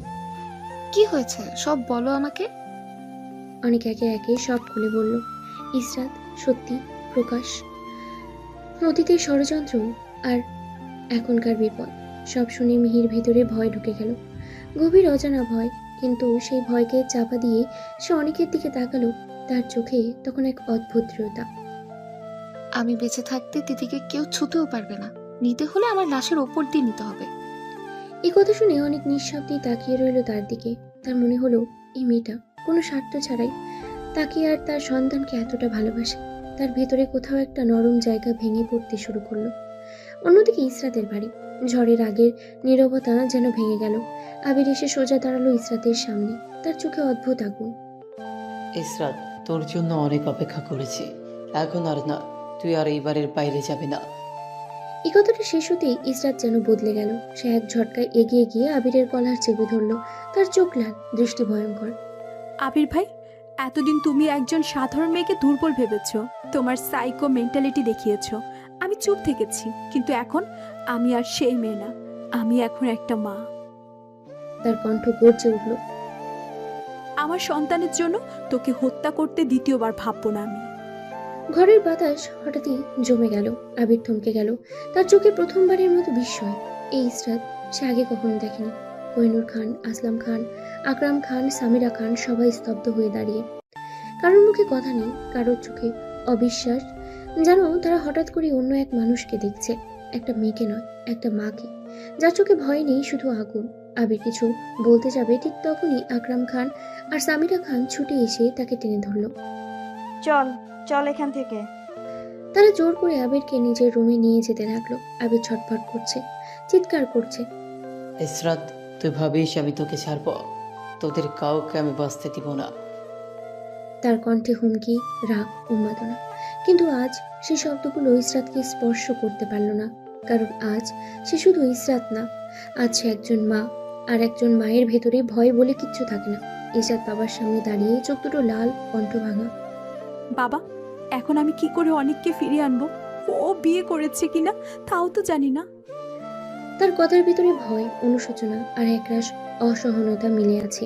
S5: কি হয়েছে সব বলো আমাকে।
S2: অনেক একে একে সব খুলে বলল। ইসরাত, সত্যি, প্রকাশ, অতীতের ষড়যন্ত্র আর এখনকার বিপদ, সব শুনে মিহির ভেতরে ভয় ঢুকে গেল। গভীর অজানা ভয়, কিন্তু সেই ভয়কে চাপা দিয়ে সে অনেকের দিকে তাকালো। তার চোখে তখন এক অদ্ভুত দৃঢ়তা।
S5: আমি বেঁচে থাকতে দিদিকে কেউ ছুতেও পারবে না, নিতে হলে আমার লাশের ওপর দিয়ে নিতে হবে।
S2: এই কথা শুনে অনেক নিঃশব্দেই তাকিয়ে রইল তার দিকে। তার মনে হলো এই মেয়েটা কোনো স্বার্থ ছাড়াই তাকে আর তার সন্তানকে এতটা ভালোবাসে। তার ভেতরে কোথাও একটা নরম জায়গা ভেঙে পড়তে শুরু করলো। অন্যদিকে ইসরাতের বাড়ি, ঝড়ের আগের নীরবতা যেন ভেঙে গেল। আবির এসে সোজা দাঁড়ালো ইসরাতের সামনে, তার চোখে অদ্ভুত আগুন।
S12: ইসরাত, তোর জন্য অনেক অপেক্ষা করেছি, এখন আর না, তুই আর এইবারের বাইরে যাবি না।
S2: এই কথাটা শেষ হতেই ইসরাত যেন বদলে গেল। সে এক ঝটকায় এগিয়ে গিয়ে আবিরের কলার চেপে ধরলো। তার চোখ লাল, দৃষ্টি ভয়ঙ্কর।
S1: আবির ভাই, এতদিন তুমি একজন সাধারণ মেয়েকে দুর্বল ভেবেছো, তোমার সাইকো মেন্টালিটি দেখিয়েছো। আমি চুপ থেকেছি, কিন্তু এখন আমি আর সেই মেয়ে না, আমি এখন একটা মা।
S2: তার কণ্ঠ গর্জে উঠল।
S1: আমার সন্তানের জন্য তোকে হত্যা করতে দ্বিতীয়বার ভাববো না আমি।
S2: ঘরের বাতাস হঠাৎই জমে গেল। আবির থমকে গেল, তার চোখে প্রথমবারের মতো বিস্ময়। এই ইসরাত সে আগে কখনো দেখেনি। কোহিনুর খান, আসলাম খান, আকরাম খান, সামিরা খান সবাই স্তব্ধ হয়ে দাঁড়িয়ে। কারোর মুখে কথা নেই, কারোর চোখে অবিশ্বাস, যেন তারা হঠাৎ করে অন্য এক মানুষকে দেখছে। একটা মেয়েকে নয়, একটা মাকে, যার চোখে ভয় নেই, শুধু আগুন। আবির কিছু বলতে যাবে, ঠিক তখনই আকরাম খান আর সামিরা খান ছুটে এসে তাকে টেনে ধরল।
S12: চল চল এখান থেকে।
S2: তারা জোর করে আবিরকে নিজের রুমে নিয়ে যেতে লাগলো। আবির ছটফট করছে, চিৎকার করছে।
S12: ইসরাত, তুই ভাবিস আমি তোকে ছাড়ব? তোদের কাউকে আমি বাঁচতে দিব না।
S2: তার কণ্ঠে হুমকি, রাগ, উন্মাদনা। কিন্তু আজ সেই শব্দগুলো ইসরাতকে স্পর্শ করতে পারল না, কারণ আজ সে শুধু ইসরাত না, আজ সে একজন মা। আর একজন মায়ের ভেতরে ভয় বলে কিচ্ছু থাকে না। ইসরাত বাবার সামনে দাঁড়িয়ে, চোখ দুটো লাল, কণ্ঠ ভাঙা।
S1: বাবা, এখন আমি কি করে অনেককে ফিরিয়ে আনবো? ও বিয়ে করেছে কিনা তাও তো জানি না।
S2: তার কথার ভিতরে ভয়, অনুশোচনা আর একরাশ অসহনতা মিলে আছে।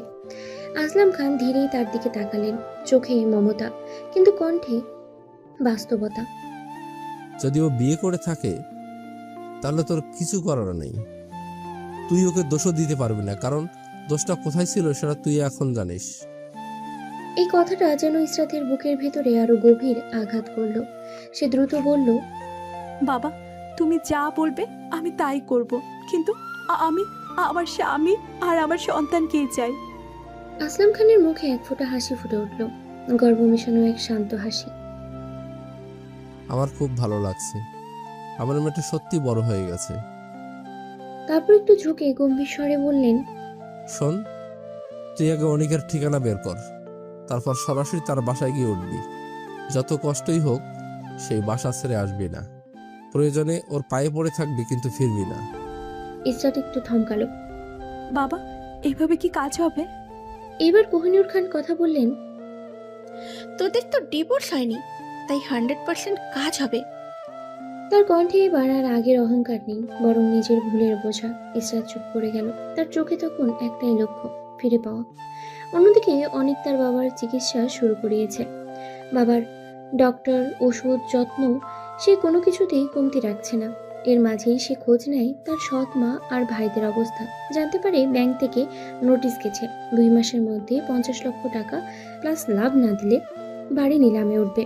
S2: আসলাম খান ধীরেই তার দিকে তাকালেন, চোখে মমতা, কিন্তু কণ্ঠে বাস্তবতা।
S10: যদি ও বিয়ে করে থাকে তাহলে তোর কিছু করার নেই। তুই ওকে দোষও দিতে পারবি না, কারণ দোষটা কোথায় ছিল সেটা তুই এখন জানিস।
S2: এই কথাটা যেন ইসরাতের বুকের ভেতরে আরো গভীর আঘাত করলো। সে দ্রুত বলল,
S1: বাবা, তুমি যা বলবে আমি তাই করব, কিন্তু আমি আমার স্বামী আর আমার সন্তানকেই চাই।
S2: আসলাম খানের মুখে এক ফোঁটা হাসি ফুটে উঠল, গর্ব মেশানো এক শান্ত হাসি।
S10: আমার খুব ভালো লাগছে, আমার মেয়েটা সত্যি বড় হয়ে গেছে।
S2: তারপর একটু ঝুঁকে গম্ভীর স্বরে বললেন,
S10: শোন, তুই আগে অনিকের ঠিকানা বের কর, তারপর সরাসরি তার বাসায় গিয়ে উঠবি। যত কষ্টই হোক সেই বাসা ছেড়ে আসবি না। প্রয়োজনে ওর পায়ে পড়ে থাকবি, কিন্তু ফিরবি না।
S2: ইসরাত একটু থমকালো।
S1: বাবা, এইভাবে কি কাজ হবে?
S2: এবার কোহিনুর খান কথা বললেন,
S9: তোদের তো ডিভোর্স হয়নি, তাই 100% কাজ হবে।
S2: তার কণ্ঠে এবার আর আগের অহংকার নেই, বরং নিজের ভুলের বোঝা। ইসরাত চুপ করে গেল। তার চোখে তখন একটাই লক্ষ্য, ফিরে পাওয়া। অন্যদিকে অনেক তার বাবার চিকিৎসা শুরু করিয়েছে। বাবার ডক্টর, ওষুধ, যত্ন, সে কোনো কিছুতেই কমতি রাখছে না। এর মাঝেই সে খোঁজ নেয় তার সৎ মা আর ভাইদের অবস্থা। জানতে পারে ব্যাংক থেকে নোটিশ গেছে, 2 মাসের মধ্যে 50 লক্ষ টাকা প্লাস লাভ না দিলে বাড়ি নিলামে উঠবে।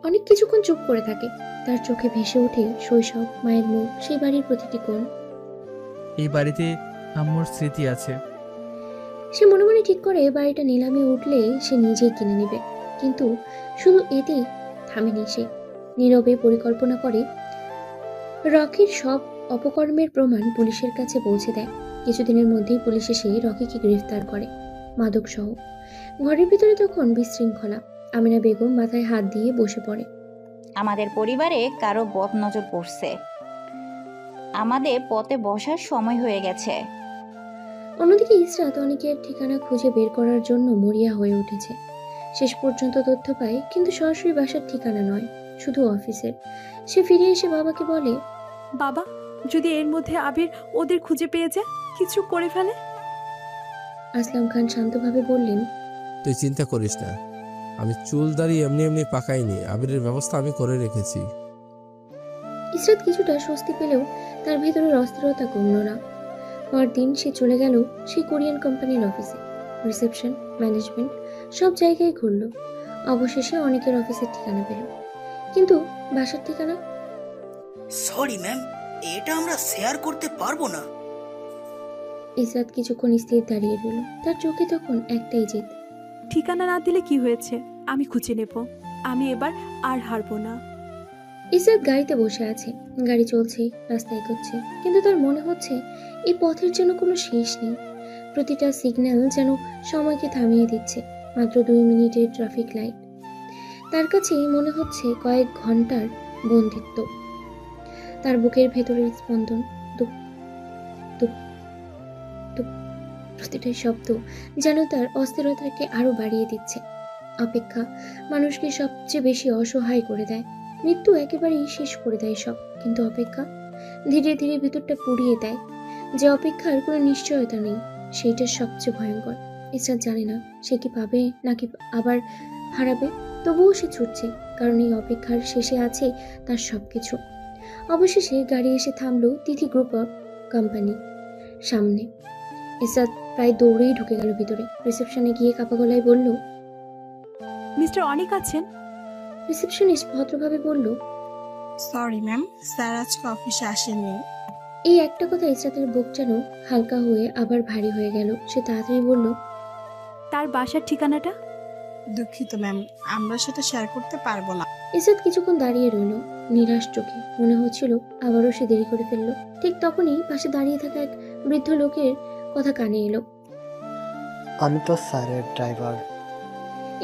S2: অনেক কিছুক্ষণ চুপ করে থাকে। তার চোখে ভেসে ওঠে শৈশব, মায়ের মুখ, সেই বাড়ির প্রতিটি কোণ।
S3: এই বাড়িতে আম্মুর স্মৃতি আছে।
S2: সে মনে মনে ঠিক করে বাড়িটা নিলামে উঠলে সে নিজেই কিনে নেবে। কিন্তু শুধু এতেই থামেনি সে। নীরবে পরিকল্পনা করে রকির সব অপকর্মের প্রমাণ পুলিশের কাছে পৌঁছে দেয়। কিছুদিনের মধ্যেই পুলিশ এসে রকিকে গ্রেফতার করে, মাদক সহ। ঘরের ভিতরে তখন বিশৃঙ্খলা। আমিনা বেগম মাথায় হাত দিয়ে বসে পড়ে।
S13: আমাদের পরিবারে কারো বদনজর পড়ছে, আমাদের পথে বসার সময় হয়ে গেছে।
S2: অন্যদিকে ইসরাত অনেকের ঠিকানা খুঁজে বের করার জন্য মরিয়া হয়ে উঠেছে। শেষ পর্যন্ত তথ্য পায়, কিন্তু সরাসরি বাসার ঠিকানা নয়, শুধু অফিসের। সে ফিরে এসে বাবাকে বলে,
S1: বাবা, যদি এর মধ্যে আবির ওদের খুঁজে পেয়ে যায়, কিছু করে ফেলে?
S2: আসলাম খান শান্তভাবে বললেন,
S10: তুই চিন্তা করিস না, আমি চুল দাড়ি এমনি এমনি পাকাইনি, আবিরের ব্যবস্থা আমি করে রেখেছি।
S2: ইসরাত কিছুটা স্বস্তি পেলেও তার ভেতরের অস্থিরতা কমল না। পরদিন সে চলে গেল সেই কোরিয়ান কোম্পানির অফিসে। রিসেপশন, ম্যানেজমেন্ট সব জায়গায় ঘুরল। অবশেষে অনেকের অফিসের ঠিকানা পেল, কিন্তু বাসার ঠিকানা।
S14: সরি ম্যাম, এটা আমরা শেয়ার করতে পারবো না।
S2: ইসরাত কিছুক্ষণ স্থির দাঁড়িয়ে রইল। তার চোখে তখন একটাই জেদ।
S1: ঠিকানা না দিলে কি হয়েছে, আমি খুঁজে নেব। আমি এবার আর হারবো না।
S2: ইসরাত গাড়িতে বসে আছে। গাড়ি চলছে, রাস্তায় এগোচ্ছে, কিন্তু তার মনে হচ্ছে এই পথের যেন কোনো শেষ নেই। প্রতিটা সিগন্যাল যেন সময়কে থামিয়ে দিচ্ছে। মাত্র 2 মিনিটের ট্রাফিক লাইট তার কাছে মনে হচ্ছে কয়েক ঘন্টার বন্দিত্ব। তার বুকের ভেতরের স্পন্দন, দুপ দুপ দুপ, প্রতিটা শব্দ যেন তার অস্থিরতাকে আরো বাড়িয়ে দিচ্ছে। অপেক্ষা মানুষকে সবচেয়ে বেশি অসহায় করে দেয়। মৃত্যু একেবারেই শেষ করে দেয় সব, কিন্তু অপেক্ষা ধীরে ধীরে ভিতরটা পুড়িয়ে দেয়। যে অপেক্ষার কোনো নিশ্চয়তা নেই, সেইটা সবচেয়ে ভয়ঙ্কর। ইসরাত জানে না সে কি পাবে নাকি আবার হারাবে, তবুও সে ছুটছে, কারণ এই অপেক্ষার শেষে আছে তার সবকিছু। অবশেষে গাড়ি এসে থামলো তিথি গ্রুপ অফ কোম্পানি সামনে। ইসরাত প্রায় দৌড়েই ঢুকে গেল ভিতরে। রিসেপশনে গিয়ে কাপা গলায় বলল,
S1: মিস্টার অনিক আছেন?
S2: রিসেপশনিস্ট ভদ্রভাবে বলল,
S15: সরি ম্যাম, স্যার আজকে অফিসে আসেননি।
S2: এই একটা কথা ইসরাতের বুক যেন হালকা হয়ে আবার ভারী হয়ে গেল। সে তাড়াতাড়ি বলল,
S1: তার বাসার ঠিকানাটা?
S15: দুঃখিত ম্যাম, আমরা সেটা শেয়ার করতে পারবো না।
S2: ইসরাত কিছুক্ষণ দাঁড়িয়ে রইল নিরাশ চোখে। মনে হচ্ছিল আবারও সে দেরি করে ফেলল। ঠিক তখনই পাশে দাঁড়িয়ে থাকা এক বৃদ্ধ লোকের কথা কানে এলো।
S6: আমি তো স্যারের ড্রাইভার।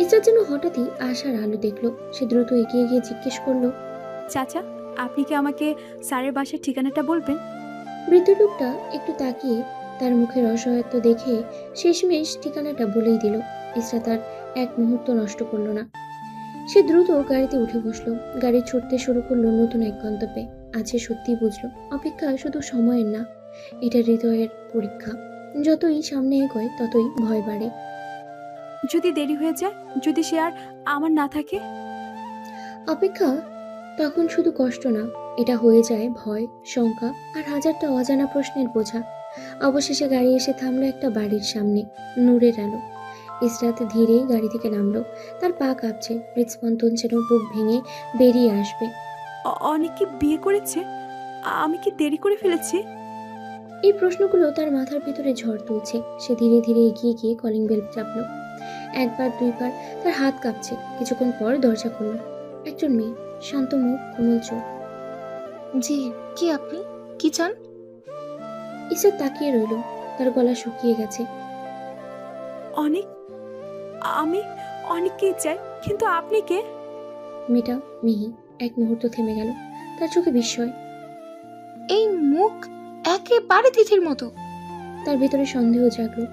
S2: ইসরাত যেন হঠাৎই আশার আলো দেখলো। সে দ্রুত এগিয়ে গিয়ে জিজ্ঞেস করলো,
S1: চাচা, আপনি কি আমাকে স্যারের বাসার ঠিকানাটা বলবেন?
S2: বৃদ্ধ লোকটা একটু তাকিয়ে তার মুখের অসহায়ত্ব দেখে শেষমেশ ঠিকানাটা বলেই দিল। ইসরাত তার এক মুহূর্ত নষ্ট করলো না। সে দ্রুত গাড়িতে উঠে বসলো। গাড়ি ছুটতে শুরু করলো নতুন এক গন্তব্যে। আজ সে সত্যিই বুঝলো, অপেক্ষা শুধু সময়ের না, এটা হৃদয়ের পরীক্ষা। যতই সামনে এগোয় ততই ভয় বাড়ে।
S1: যদি দেরি হয়ে যায়, যদি সে আর আমার না থাকে?
S2: অপেক্ষা তখন শুধু কষ্ট না, এটা হয়ে যায় ভয়, শঙ্কা আর হাজারটা অজানা প্রশ্নের বোঝা। অবশেষে গাড়ি এসে থামলো একটা বাড়ির সামনে। নূরের আলো। ইসরাত ধীরে গাড়ি থেকে নামলো। তার পা কাঁপছে, হৃদস্পন্দন যেন বুক ভেঙে বেরিয়ে আসবে।
S1: অনেক কি বিয়ে করেছে? আমি কি দেরি করে ফেলেছি?
S2: এই প্রশ্নগুলো তার মাথার ভেতরে ঝড় তুলছে। সে ধীরে ধীরে এগিয়ে গিয়ে কলিং বেল চাপলো। একবার, দুইবার, তার হাত কাঁপছে। কিছুক্ষণ পর দরজা খুলল। একজন মেয়ে, শান্ত মুখ, কোমল চোখ।
S5: জি, কি আপনি কি চান?
S2: ইসরাত তাকিয়ে রইল। তার গলা শুকিয়ে গেছে।
S1: অনেক, আমি অনেককেই চাই, কিন্তু আপনি কে?
S2: মেয়েটা মিহি, এক মুহূর্ত থেমে গেল, তার চোখে বিস্ময়।
S5: এই মুখ একেবারে তিথির মতো।
S2: তার ভেতরে সন্দেহ জাগলো।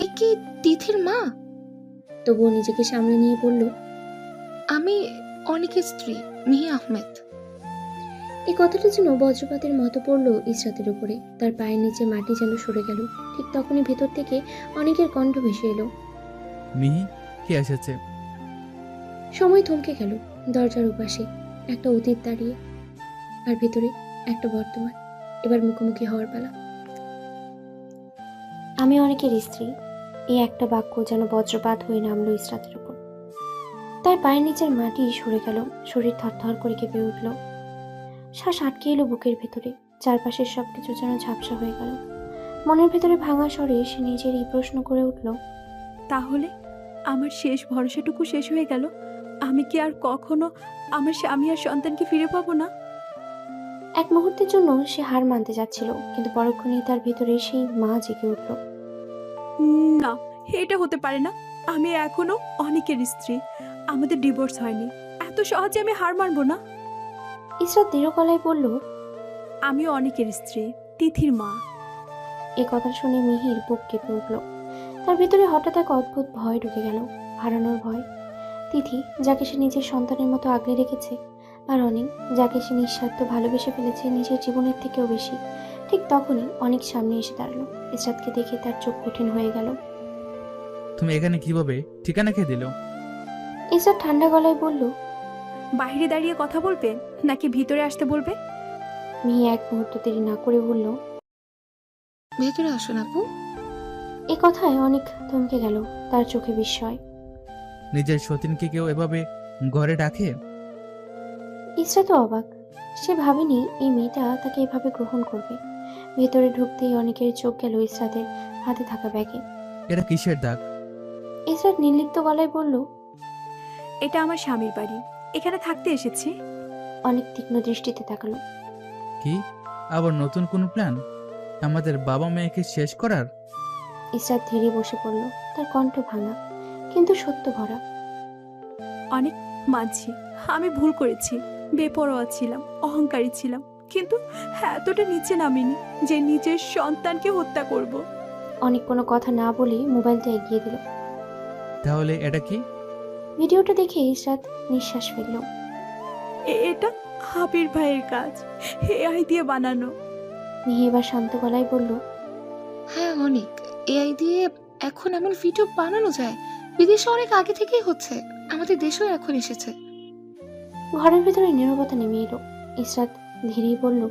S5: এ কি তিথির মা?
S2: তবুও নিজেকে সামলে নিয়ে বলল,
S5: আমি অনেকের স্ত্রী, মিহি আহমেদ।
S2: এই কথাটা যেন বজ্রপাতের মতো পড়ল ইসরাতের উপরে। তার পায়ের নিচে মাটি যেন সরে গেল। ঠিক তখনই ভেতর থেকে অনেকের কণ্ঠ ভেসে এলো।
S3: মিহি, কে এসেছে?
S2: সময় থমকে গেল। দরজার উপাশে একটা অতীত দাঁড়িয়ে, আর ভেতরে একটা বর্তমান। এবার মুখোমুখি হওয়ার পালা। আমি অনেকের স্ত্রী। এই একটা বাক্য যেন বজ্রপাত হয়ে নামলো ইসরাতের উপর। তার পায়ের নিচের মাটি সরে গেল, শরীর থরথর করে কেঁপে উঠল, শ্বাস আটকে এলো বুকের ভেতরে। চারপাশের সবকিছু যেন ঝাপসা হয়ে গেল। মনের ভেতরে ভাঙা স্বরে সে নিজেরই প্রশ্ন করে উঠল,
S1: তাহলে আমার শেষ ভরসাটুকু শেষ হয়ে গেল? আমি কি আর কখনো আমার স্বামী আর সন্তানকে ফিরে পাবো না?
S2: এক মুহূর্তের জন্য সে হার মানতে যাচ্ছিল, কিন্তু পরক্ষণেই তার ভেতরে সেই মা জেগে উঠল।
S1: না, এটা হতে পারে না। আমি এখনো অনেকের স্ত্রী, আমাদের ডিভোর্স হয়নি। এত সহজে আমি হার মানবো না।
S2: ইসরাত দৃঢ় গলায় বলল,
S1: আমি অনেকের স্ত্রী, তিথির মা।
S2: এ কথা শুনে মিহির বুক কেঁপে উঠল। তার ভেতরে হঠাৎ এক অদ্ভুত ভয় ঢুকে গেল, হারানোর ভয়। তিথি, যাকে সে নিজের সন্তানের মতো আগলে রেখেছে, আর অনেক, যাকে সে নিঃস্বার্থ ভালোবেসে ফেলেছে নিজের জীবনের থেকেও বেশি। ঠিক তখনই অনেক সামনে এসে দাঁড়ালো। ইসরাতকে দেখে তার চোখ কঠিন হয়ে গেল।
S3: তুমি এখানে কিভাবে? ঠিকানা কে দিল?
S2: ইসরাত ঠান্ডা গলায় বলল,
S1: বাইরে দাঁড়িয়ে কথা বলবে নাকি ভিতরে আসতে বলবে?
S2: মিহি এক মুহূর্ত দেরি না করে বলল,
S5: ভেতরে আসুন আপু।
S2: এ কথায় অনেক থমকে গেল, তার চোখে বিস্ময়।
S3: নিজের সতীনকে কেউ এভাবে ঘরে ডাকে?
S2: ইসরাত অবাক। সে ভাবেনি এই মেয়েটা তাকে এভাবে গ্রহণ করবে। ভেতরে ঢুকতেই অনেকের চোখ গেল ইসরাতের হাতে থাকা ব্যাগে।
S3: এটা কিসের দাগ?
S2: ইসরাত নির্লিপ্ত গলায় বলল,
S1: এটা আমার স্বামীর বাড়ি, এখানে থাকতে এসেছি।
S2: অনেক তীক্ষ্ণ দৃষ্টিতে তাকালো।
S3: কি আবার নতুন কোন প্ল্যান আমাদের বাবা মেয়েকে শেষ করার?
S2: ইসরাত ধীরে বসে পড়ল, তার কণ্ঠ ভাঙা কিন্তু সত্য ভরা।
S1: অনেক মানছি, আমি ভুল করেছি, বেপরোয়া ছিলাম, অহংকারী ছিলাম, কিন্তু এতটা নিচে নামিনি যে নিজের সন্তানকে হত্যা করব।
S2: অনেক কোনো কথা না বলে মোবাইলটা এগিয়ে দিল।
S3: তাহলে এটা কি?
S2: ভিডিওটা দেখে ইসরাত নিঃশ্বাস ফেলল।
S1: এটা হাবির ভাইয়ের কাজ, এআই দিয়ে বানানো।
S2: মিহি এবার শান্ত গলায় বলল,
S5: হ্যাঁ অনেক, এআই দিয়ে এখন এমন ভিডিও বানানো যায়, বিদেশে অনেক আগে থেকেই হচ্ছে, আমাদের দেশেও এখন এসেছে।
S2: ঘরের ভেতরে নীরবতা নেমে এলো। ইসরাত ধীরেই বলল,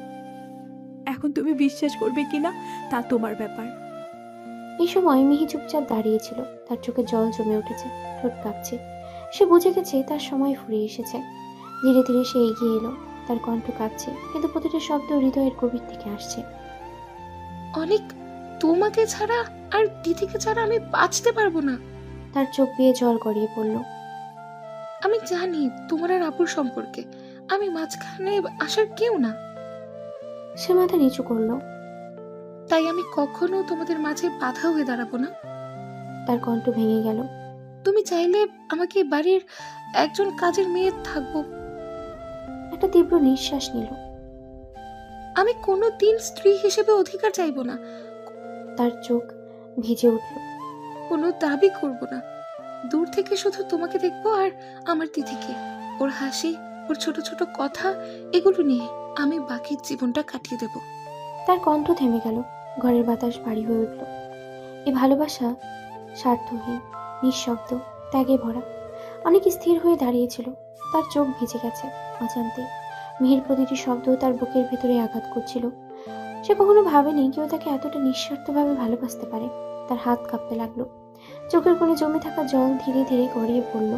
S1: এখন তুমি বিশ্বাস করবে কিনা তা তোমার ব্যাপার।
S2: এই সময় মিহি চুপচাপ দাঁড়িয়েছিল, তার চোখে জল জমে উঠেছে, ঠোঁট কাঁপছে। সে বুঝে গেছে তার সময় ফুরিয়ে এসেছে। ধীরে ধীরে সে এগিয়ে এলো, তার কণ্ঠ কাঁপছে, কিন্তু প্রতিটা শব্দ হৃদয়ের গভীর থেকে আসছে।
S5: অনেক, তোমাকে ছাড়া আর তিথিকে ছাড়া আমি বাঁচতে পারবো না।
S2: তার চোখ বেয়ে জল গড়িয়ে পড়ল।
S5: আমি জানি তোমার আর আপুর সম্পর্কে, আমি মাঝখানে আসার কেউ না।
S2: সে মাথা নিচু করলো।
S5: তাই আমি কখনো তোমাদের মাঝে বাধা হয়ে দাঁড়াবো না।
S2: তার কণ্ঠ ভেঙে গেল।
S5: তুমি চাইলে আমাকে বাড়ির একজন কাজের মেয়ে থাকবো।
S2: একটা তীব্র নিঃশ্বাস নিল।
S5: আমি কোনো দিন স্ত্রী হিসেবে অধিকার চাইবো না।
S2: তার চোখ ভিজে উঠল।
S5: কোনো দাবি করব না। দূর থেকে শুধু তোমাকে দেখবো আর আমার তিথিকে, ওর হাসি, ওর ছোট ছোট কথা, এগুলো নিয়ে আমি বাকি জীবনটা কাটিয়ে দেব।
S2: তার কণ্ঠ থেমে গেল, ঘরের বাতাস ভারী হয়ে উঠল। এই ভালোবাসা স্বার্থহীন, নিঃশব্দ, ত্যাগে ভরা। অনেক স্থির হয়ে দাঁড়িয়েছিল, তার চোখ ভিজে গেছে অজান্তে। মিহির প্রতিটি শব্দ তার বুকের ভেতরে আঘাত করছিল। সে কখনো ভাবেনি কেউ তাকে এতটা নিঃস্বার্থভাবে ভালোবাসতে পারে। তার হাত কাঁপতে লাগলো, চোখের কোণে জমে থাকা জল ধীরে ধীরে গড়িয়ে পড়ল।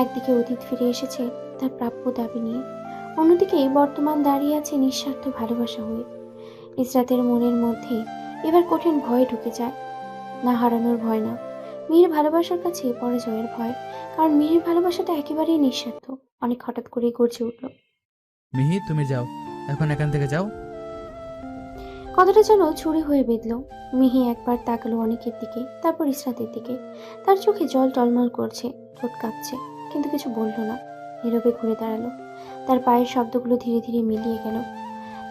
S2: একদিকে অতীত ফিরে এসেছে তার প্রাপ্য দাবি নিয়ে, অন্যদিকে বর্তমান দাঁড়িয়ে আছে নিঃস্বার্থ ভালোবাসা হয়ে। ইসরাতের মনের মধ্যে এবার কঠিন ভয় ঢুকে যায়। না হারানোর ভয় না, মিহির ভালোবাসার কাছে পরাজয়ের ভয়। কারণ মিহির ভালোবাসাটা একেবারেই নিঃস্বার্থ। অনেক হঠাৎ করে গর্জে উঠল,
S3: মিহি, তুমি যাও, এখন এখান থেকে যাও।
S2: কথাটা যেন ছুরি হয়ে বিঁধল। মিহি একবার তাকালো অনেকের দিকে, তারপর ইসরাতের দিকে। তার চোখে জল টলমল করছে, ঠোঁট কাঁপছে, কিন্তু কিছু বলল না। নীরবে ঘুরে দাঁড়ালো। তার পায়ের শব্দগুলো ধীরে ধীরে মিলিয়ে গেল,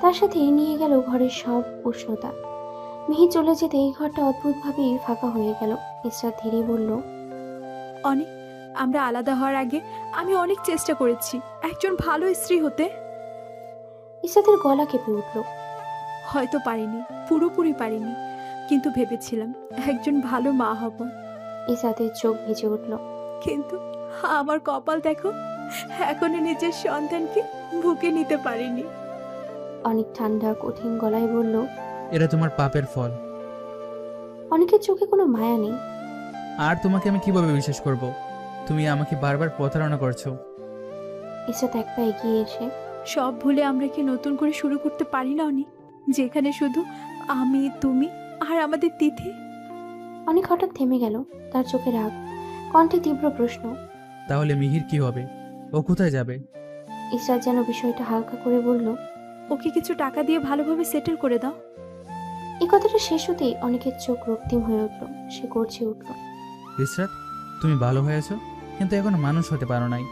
S2: তার সাথে নিয়ে গেল ঘরের সব উষ্ণতা। মিহি চলে যেতে এই ঘরটা অদ্ভুতভাবে ফাঁকা হয়ে গেল। ইসরাত ধীরে বলল,
S1: অনেক, আমরা আলাদা হওয়ার আগে আমি অনেক চেষ্টা করেছি একজন ভালো স্ত্রী হতে।
S2: ইসরাতের গলা কেঁপে উঠল।
S1: হয়তো পারিনি, পুরোপুরি পারিনি, কিন্তু ভেবেছিলাম একজন ভালো মা হব।
S2: ইসরাতের চোখ ভিজে উঠল।
S1: কিন্তু আমার কপাল দেখো, এখনো নিজের সন্তানকে বুকে নিতে পারিনি।
S2: অনেক ঠান্ডা কঠিন গলায় বলল,
S3: এটা তোমার পাপের ফল।
S2: অনেকের চোখে কোনো মায়া নেই।
S3: আর তোমাকে আমি কিভাবে বিশ্বাস করব? তুমি আমাকে বারবার প্রতারণা করছো।
S2: ইসরাত এক পা এগিয়ে এসে,
S1: সব ভুলে আমরা কি নতুন করে শুরু করতে পারি না অনি? যেখানে শুধু আমি, তুমি আর আমাদের তিথি।
S2: অনেক হঠাৎ থেমে গেল, তার চোখে রাগ, কণ্ঠে তীব্র প্রশ্ন।
S3: তাহলে মিহির কি হবে? ও কোথায় যাবে?
S2: ইসরাত যেন বিষয়টা হালকা করে বলল,
S1: ওকে কিছু টাকা দিয়ে ভালোভাবে সেটেল করে দাও।
S2: এই কথাটা শেষ হতেই অনেকের চোখ রক্তিম হয়ে উঠল। সে গর্জে উঠল,
S3: ইসরাত, তুমি ভালো হয়েছো, কিন্তু এখন মানুষ হতে পারো নাই।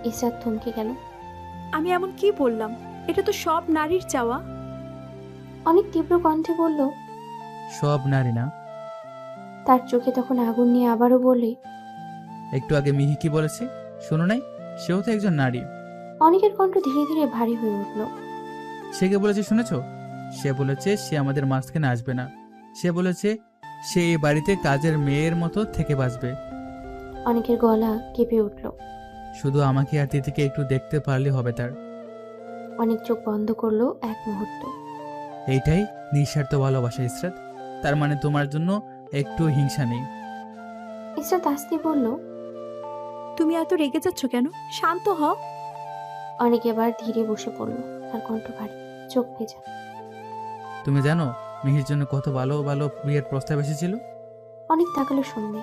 S2: ইসরাত থমকে গেল।
S1: আমি এমন কি বললাম? এটা তো সব নারীর চাওয়া।
S2: অনেক তীব্র কণ্ঠে বলল,
S3: সব নারী না।
S2: তার চোখে তখন আগুন নিয়ে আবারও বলে,
S3: একটু আগে মিহি কি বলেছে শোনো নাই? সেও তো একজন নারী।
S2: অনেকের কণ্ঠ ধীরে ধীরে ভারী হয়ে উঠল।
S3: সে কে বলেছে শুনেছো? সে বলেছে সে আমাদের মাঝখানে আসবে না। সে বলেছে সে এই বাড়িতে কাজের মেয়ের মতো থেকে বাঁচবে।
S2: অনেকের গলা কেঁপে উঠল।
S3: শুধু আমাকে আর তিথিকে একটু দেখতে পারলে হবে তার।
S2: অনেক চোখ বন্ধ করলো এক মুহূর্ত।
S3: এইটাই নিঃস্বার্থ ভালোবাসা ইসরাত। তার মানে তোমার জন্য একটু হিংসা নেই।
S2: ইসরাত আস্তে বলল,
S1: তুমি এত রেগে যাচ্ছ কেন? শান্ত হও।
S2: অনেক এবার ধীরে বসে পড়ল, তার কণ্ঠ ভারী, চোখ ভেজা।
S3: তুমি জানো মিহির জন্য কত ভালো ভালো বিয়ের প্রস্তাব এসেছিল?
S2: অনেক তাকালো শুনবে।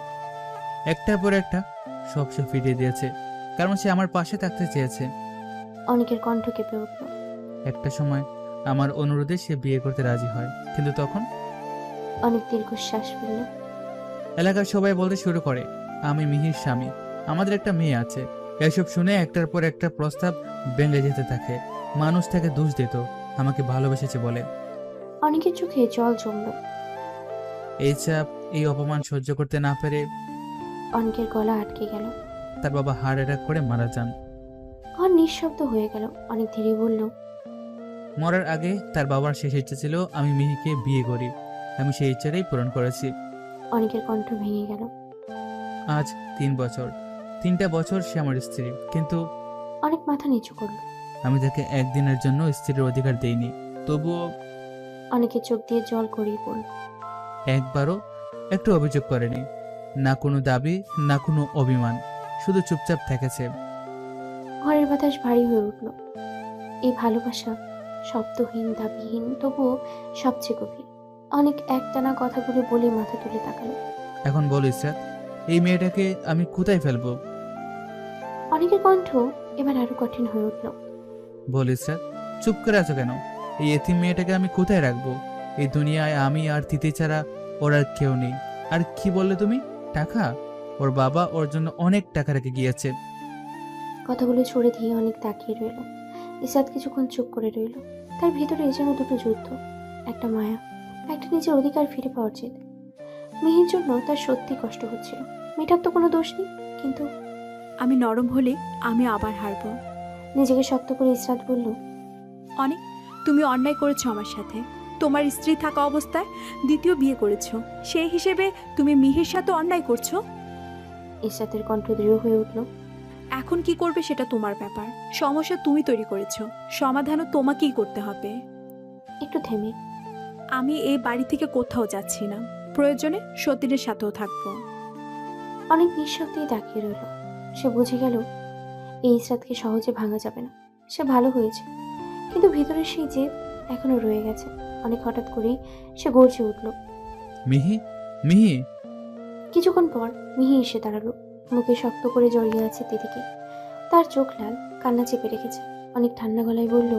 S3: একটার পর একটা সব সে ফিরিয়ে দিয়েছে, কারণ সে আমার পাশে থাকতে চেয়েছে।
S2: অনেকের কণ্ঠ কেঁপে উঠল।
S3: একটা সময় আমার অনুরোধে সে বিয়ে করতে রাজি হয়, কিন্তু তখন
S2: অনেক দীর্ঘশ্বাস ফেলল।
S3: এলাকার সবাই বলতে শুরু করে আমি মিহির স্বামী, আমাদের একটা মেয়ে আছে। এসব শুনে একটার পর একটা প্রস্তাব ভেঙে যেতে থাকে। মানুষ তাকে দোষ দিত, আমাকে ভালোবেসেছে বলে।
S2: অনেকের চোখে জল জমল।
S3: এই চাপ, এই অপমান সহ্য করতে না পেরে
S2: অনেকের গলা আটকে গেল।
S3: তার বাবা হার্ট অ্যাটাক করে মারা যান।
S2: ঘর নিঃশব্দ হয়ে গেল। অনেক ধীরে বলল,
S3: মরার আগে তার বাবার শেষ ইচ্ছা ছিল আমি মিহিকে বিয়ে করি। আমি সেই ইচ্ছাটাই পূরণ করেছি।
S2: অনেকের কণ্ঠ ভেঙে গেল।
S3: আজ 3 বছর, 3টা বছর সে আমার স্ত্রী, কিন্তু
S2: অনেক মাথা নিচু করল।
S3: আমি তাকে একদিনের জন্য স্ত্রীর অধিকার দেইনি। তবুও
S2: অনেকের চোখ দিয়ে জল গড়িয়ে পড়ল।
S3: একবারও একটু অভিযোগ করেনি, না কোনো দাবি, না কোনো অভিমান, শুধু চুপচাপ থেকেছে।
S2: ঘরের বাতাস ভারী হয়ে উঠল। এই ভালোবাসা শব্দহীন, দাবিহীন, তবুও সবচেয়ে গভীর। অনেক একটানা কথাগুলো বলে মাথা তুলে তাকালো।
S3: এখন বল ইসরাত, এই মেয়েটাকে আমি কোথায় ফেলবো?
S2: অনেকের কণ্ঠ এবার আরো কঠিন হয়ে উঠল।
S3: বল ইসরাত, চুপ করে আছো কেন? এই এতিম মেয়েটাকে আমি কোথায় রাখবো? এই দুনিয়ায় আমি আর তিথি ছাড়া ওর আর কেউ নেই। আর কি বললে তুমি? টাকা? ওর বাবা ওর জন্য অনেক টাকা রেখে গিয়েছে।
S2: কথাগুলো ছড়ে দিয়ে অনেক তাকিয়ে রইল। ইসরাত কিছুক্ষণ চুপ করে রইল। তার ভিতরে যেন দুটো যুদ্ধ, একটা মায়া, একটা নিজের অধিকার ফিরে পাওয়ার জেদ। মিহির জন্য তার সত্যি কষ্ট হচ্ছিল। মেয়েটার তো কোনো দোষ নেই, কিন্তু
S1: আমি নরম হলে আমি আবার হারবো।
S2: নিজেকে শক্ত করে ইসরাত বলল,
S1: অনেক, তুমি অন্যায় করেছো আমার সাথে। তোমার স্ত্রী থাকা অবস্থায় দ্বিতীয় বিয়ে করেছো, সেই হিসেবে তুমি মিহির সাথে অন্যায় করছো।
S2: ইসরাতের কণ্ঠ দৃঢ় হয়ে উঠল।
S1: এখন কি করবে সেটা তোমার ব্যাপার। সমস্যা তুমি তৈরি করেছো, সমাধানও তোমাকেই করতে হবে।
S2: একটু থেমে,
S1: আমি এই বাড়ি থেকে কোথাও যাচ্ছি না, প্রয়োজনে সতীনের সাথেও থাকবো।
S2: অনেক নিঃশব্দেই তাকিয়ে রইল। সে বুঝে গেল এই ইসরাতকে সহজে ভাঙা যাবে না। সে ভালো হয়েছে, কিন্তু ভিতরে সেই জেদ এখনো রয়ে গেছে। অনেক হঠাৎ করেই সে গর্জে উঠল,
S3: মিহি, মিহি!
S2: কিছুক্ষণ পর মিহি এসে দাঁড়ালো। মুখে শক্ত করে জড়িয়ে আছে তিথিকে। তার চোখ লাল, কান্না চেপে রেখেছে। অনেক ঠান্ডা গলায় বলল,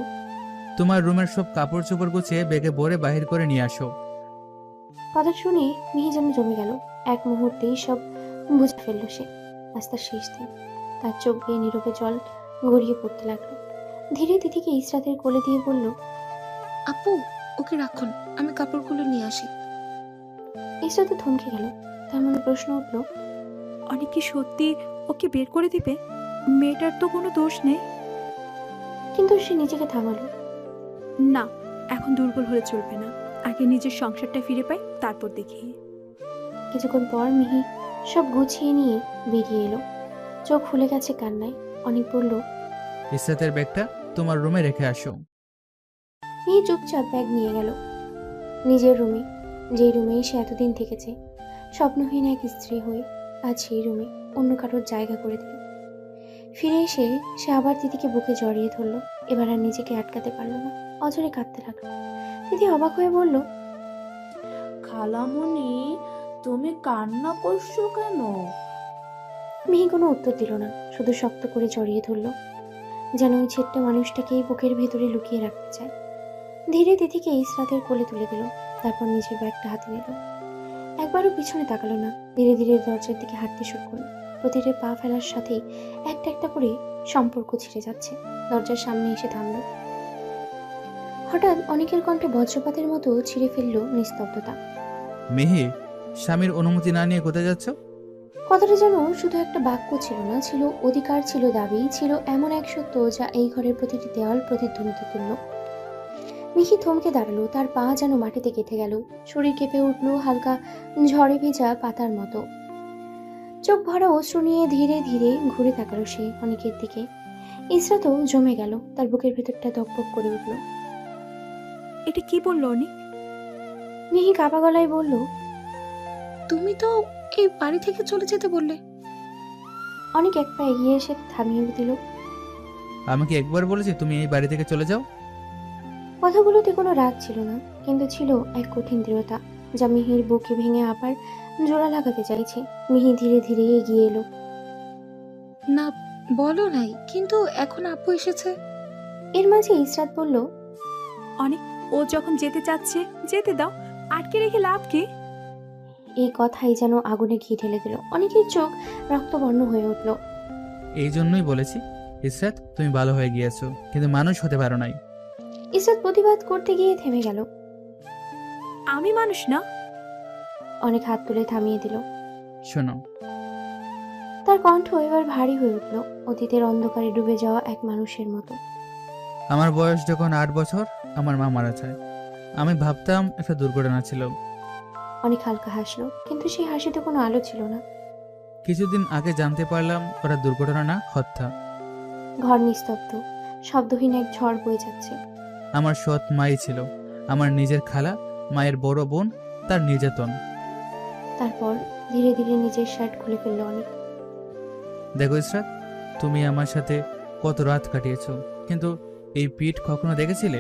S3: তোমার রুমের সব কাপড় চোপড় গুছিয়ে বেগে ভরে বাহির করে নিয়ে আসো।
S2: কথা শুনে মিহি যেন জমে গেল। এক মুহূর্তেই সব বুঝে ফেলল সে। আজ তার শেষ দিন। তার চোখ বেয়ে নীরবে জল গড়িয়ে পড়তে লাগলো। ধীরে তিথিকে ইসরাতের কোলে দিয়ে বলল,
S5: আপু, ওকে রাখুন, আমি কাপড়গুলো নিয়ে আসি।
S2: ইসরাতে থমকে গেল। তার মনে প্রশ্ন উঠল,
S1: অনেক কি সত্যি ওকে বের করে দিবে? মেয়েটার তো কোনো দোষ নেই।
S2: কিন্তু সে নিজেকে থামালো।
S1: না, এখন দুর্বল হলে চলবে না। আগে নিজের সংসারটা ফিরে পাই, তারপর দেখি।
S2: কিছুক্ষণ পর মিহি সব গুছিয়ে নিয়ে বেরিয়ে এলো। চোখ ফুলে গেছে কান্নায়। অনেক বলল,
S3: ইসরাতের ব্যাগটা তোমার রুমে রেখে আসো।
S2: মিহি চুপচাপ ব্যাগ নিয়ে গেল নিজের রুমে, যেই রুমেই সে এতদিন থেকেছে স্বপ্নহীন এক স্ত্রী হয়ে। আজ সেই রুমে অন্য কারোর জায়গা করে দিল। ফিরে এসে সে আবার তিথিকে বুকে জড়িয়ে ধরলো। এবার আর নিজেকে আটকাতে পারলো না, অঝরে কাঁদতে লাগলো। তিথি অবাক হয়ে বলল,
S4: খালামণি, তুমি কান্না করছো কেন?
S2: মিহি কোনো উত্তর দিল না, শুধু শক্ত করে জড়িয়ে ধরলো, যেন ওই ছোট্ট মানুষটাকেই বুকের ভেতরে লুকিয়ে রাখতে চায়। ধীরে তিথিকে ইসরাতের কোলে তুলে দিল, তারপর নিজের ব্যাগটা হাতে নিল। একবারও পিছনে তাকালো না। ধীরে ধীরে দরজার দিকে হাঁটতে শুরু করলো। প্রতিটি পা ফেলার সাথেই একটা একটা করে সম্পর্ক ছিঁড়ে যাচ্ছে। দরজার সামনে এসে থামলো। হঠাৎ অনেকের কণ্ঠে বজ্রপাতের মতো ছিঁড়ে ফেললো নিস্তব্ধতা।
S3: মিহি, স্বামীর অনুমতি না নিয়ে কোথায় যাচ্ছ?
S2: কথাটা যেন শুধু একটা বাক্য ছিল না, ছিল অধিকার, ছিল দাবি, ছিল এমন এক সত্য যা এই ঘরের প্রতিটি দেওয়াল প্রতিধ্বনিত তুলল। মিহি থমকে দাঁড়ালো, তার পা যেন মাটিতে গেঁথে গেল। শরীর কেঁপে উঠল হালকা ঝড়ে ভেজা পাতার মতো। চোখ ভরা অশ্রু নিয়ে ধীরে ধীরে ঘুরে তাকালো সে অনেকের দিকে। ইসরাতও জমে গেল, তার বুকের ভেতরটা দপদপ করে উঠল।
S1: এটা কি বললো অনেক?
S2: মিহি কাঁপা গলায় বলল,
S5: তুমি তো এই বাড়ি থেকে চলে যেতে বললে।
S2: অনেক এক পা এগিয়ে এসে থামিয়ে দিল।
S3: আমাকে একবার বলেছি তুমি এই বাড়ি থেকে চলে যাও।
S2: কথাগুলোতে কোনো রাগ ছিল না, কিন্তু ছিল এক কঠিন দৃঢ়তা যা মিহির বুকে ভেঙে আবার জোড়া লাগাতে চাইছে। মিহি ধীরে ধীরে এগিয়ে এলো।
S5: না, বলো নাই, কিন্তু এখন আপু এসেছে।
S2: এর মাঝে ইসরাত বলল,
S1: অনেক, ও যখন যেতে চাচ্ছে যেতে দাও, আটকে রেখে লাভ কি?
S2: এই কথাই যেন আগুনে ঘি ঢেলে দিল। অনেকের চোখ রক্তবর্ণ হয়ে উঠল।
S3: এই জন্যই বলেছি ইসরাত, তুমি ভালো হয়ে গিয়েছো, কিন্তু মানুষ হতে পারো নাই।
S2: ইসরাত প্রতিবাদ করতে গিয়ে থেমে গেল।
S1: আমি মানুষ না?
S2: অনেক হাত তুলে থামিয়ে দিল।
S3: শোনো,
S2: তার কণ্ঠ এবার ভারী হয়ে উঠল, অতীতের অন্ধকারে ডুবে যাওয়া এক মানুষের মতো।
S3: আমার বয়স যখন 8 বছর আমার মা মারা যায়। আমি ভাবতাম একটা দুর্ঘটনা ছিল।
S2: অনেক হালকা হাসলো, কিন্তু সেই হাসিতে কোনো আলো ছিল না।
S3: কিছুদিন আগে জানতে পারলাম ওরা দুর্ঘটনা না, হত্যা।
S2: ঘর নিস্তব্ধ, শব্দহীন এক ঝড় বয়ে যাচ্ছে।
S3: আমার সৎ মাই ছিল, আমার নিজের খালা, মায়ের বড় বোন, তার নির্যাতন।
S2: তারপর ধীরে ধীরে নিজের শার্ট খুলে ফেললো অনেক।
S3: দেখো ইসরাত, তুমি আমার সাথে কত রাত কাটিয়েছো, কিন্তু এই পিঠ কখনো দেখেছিলে?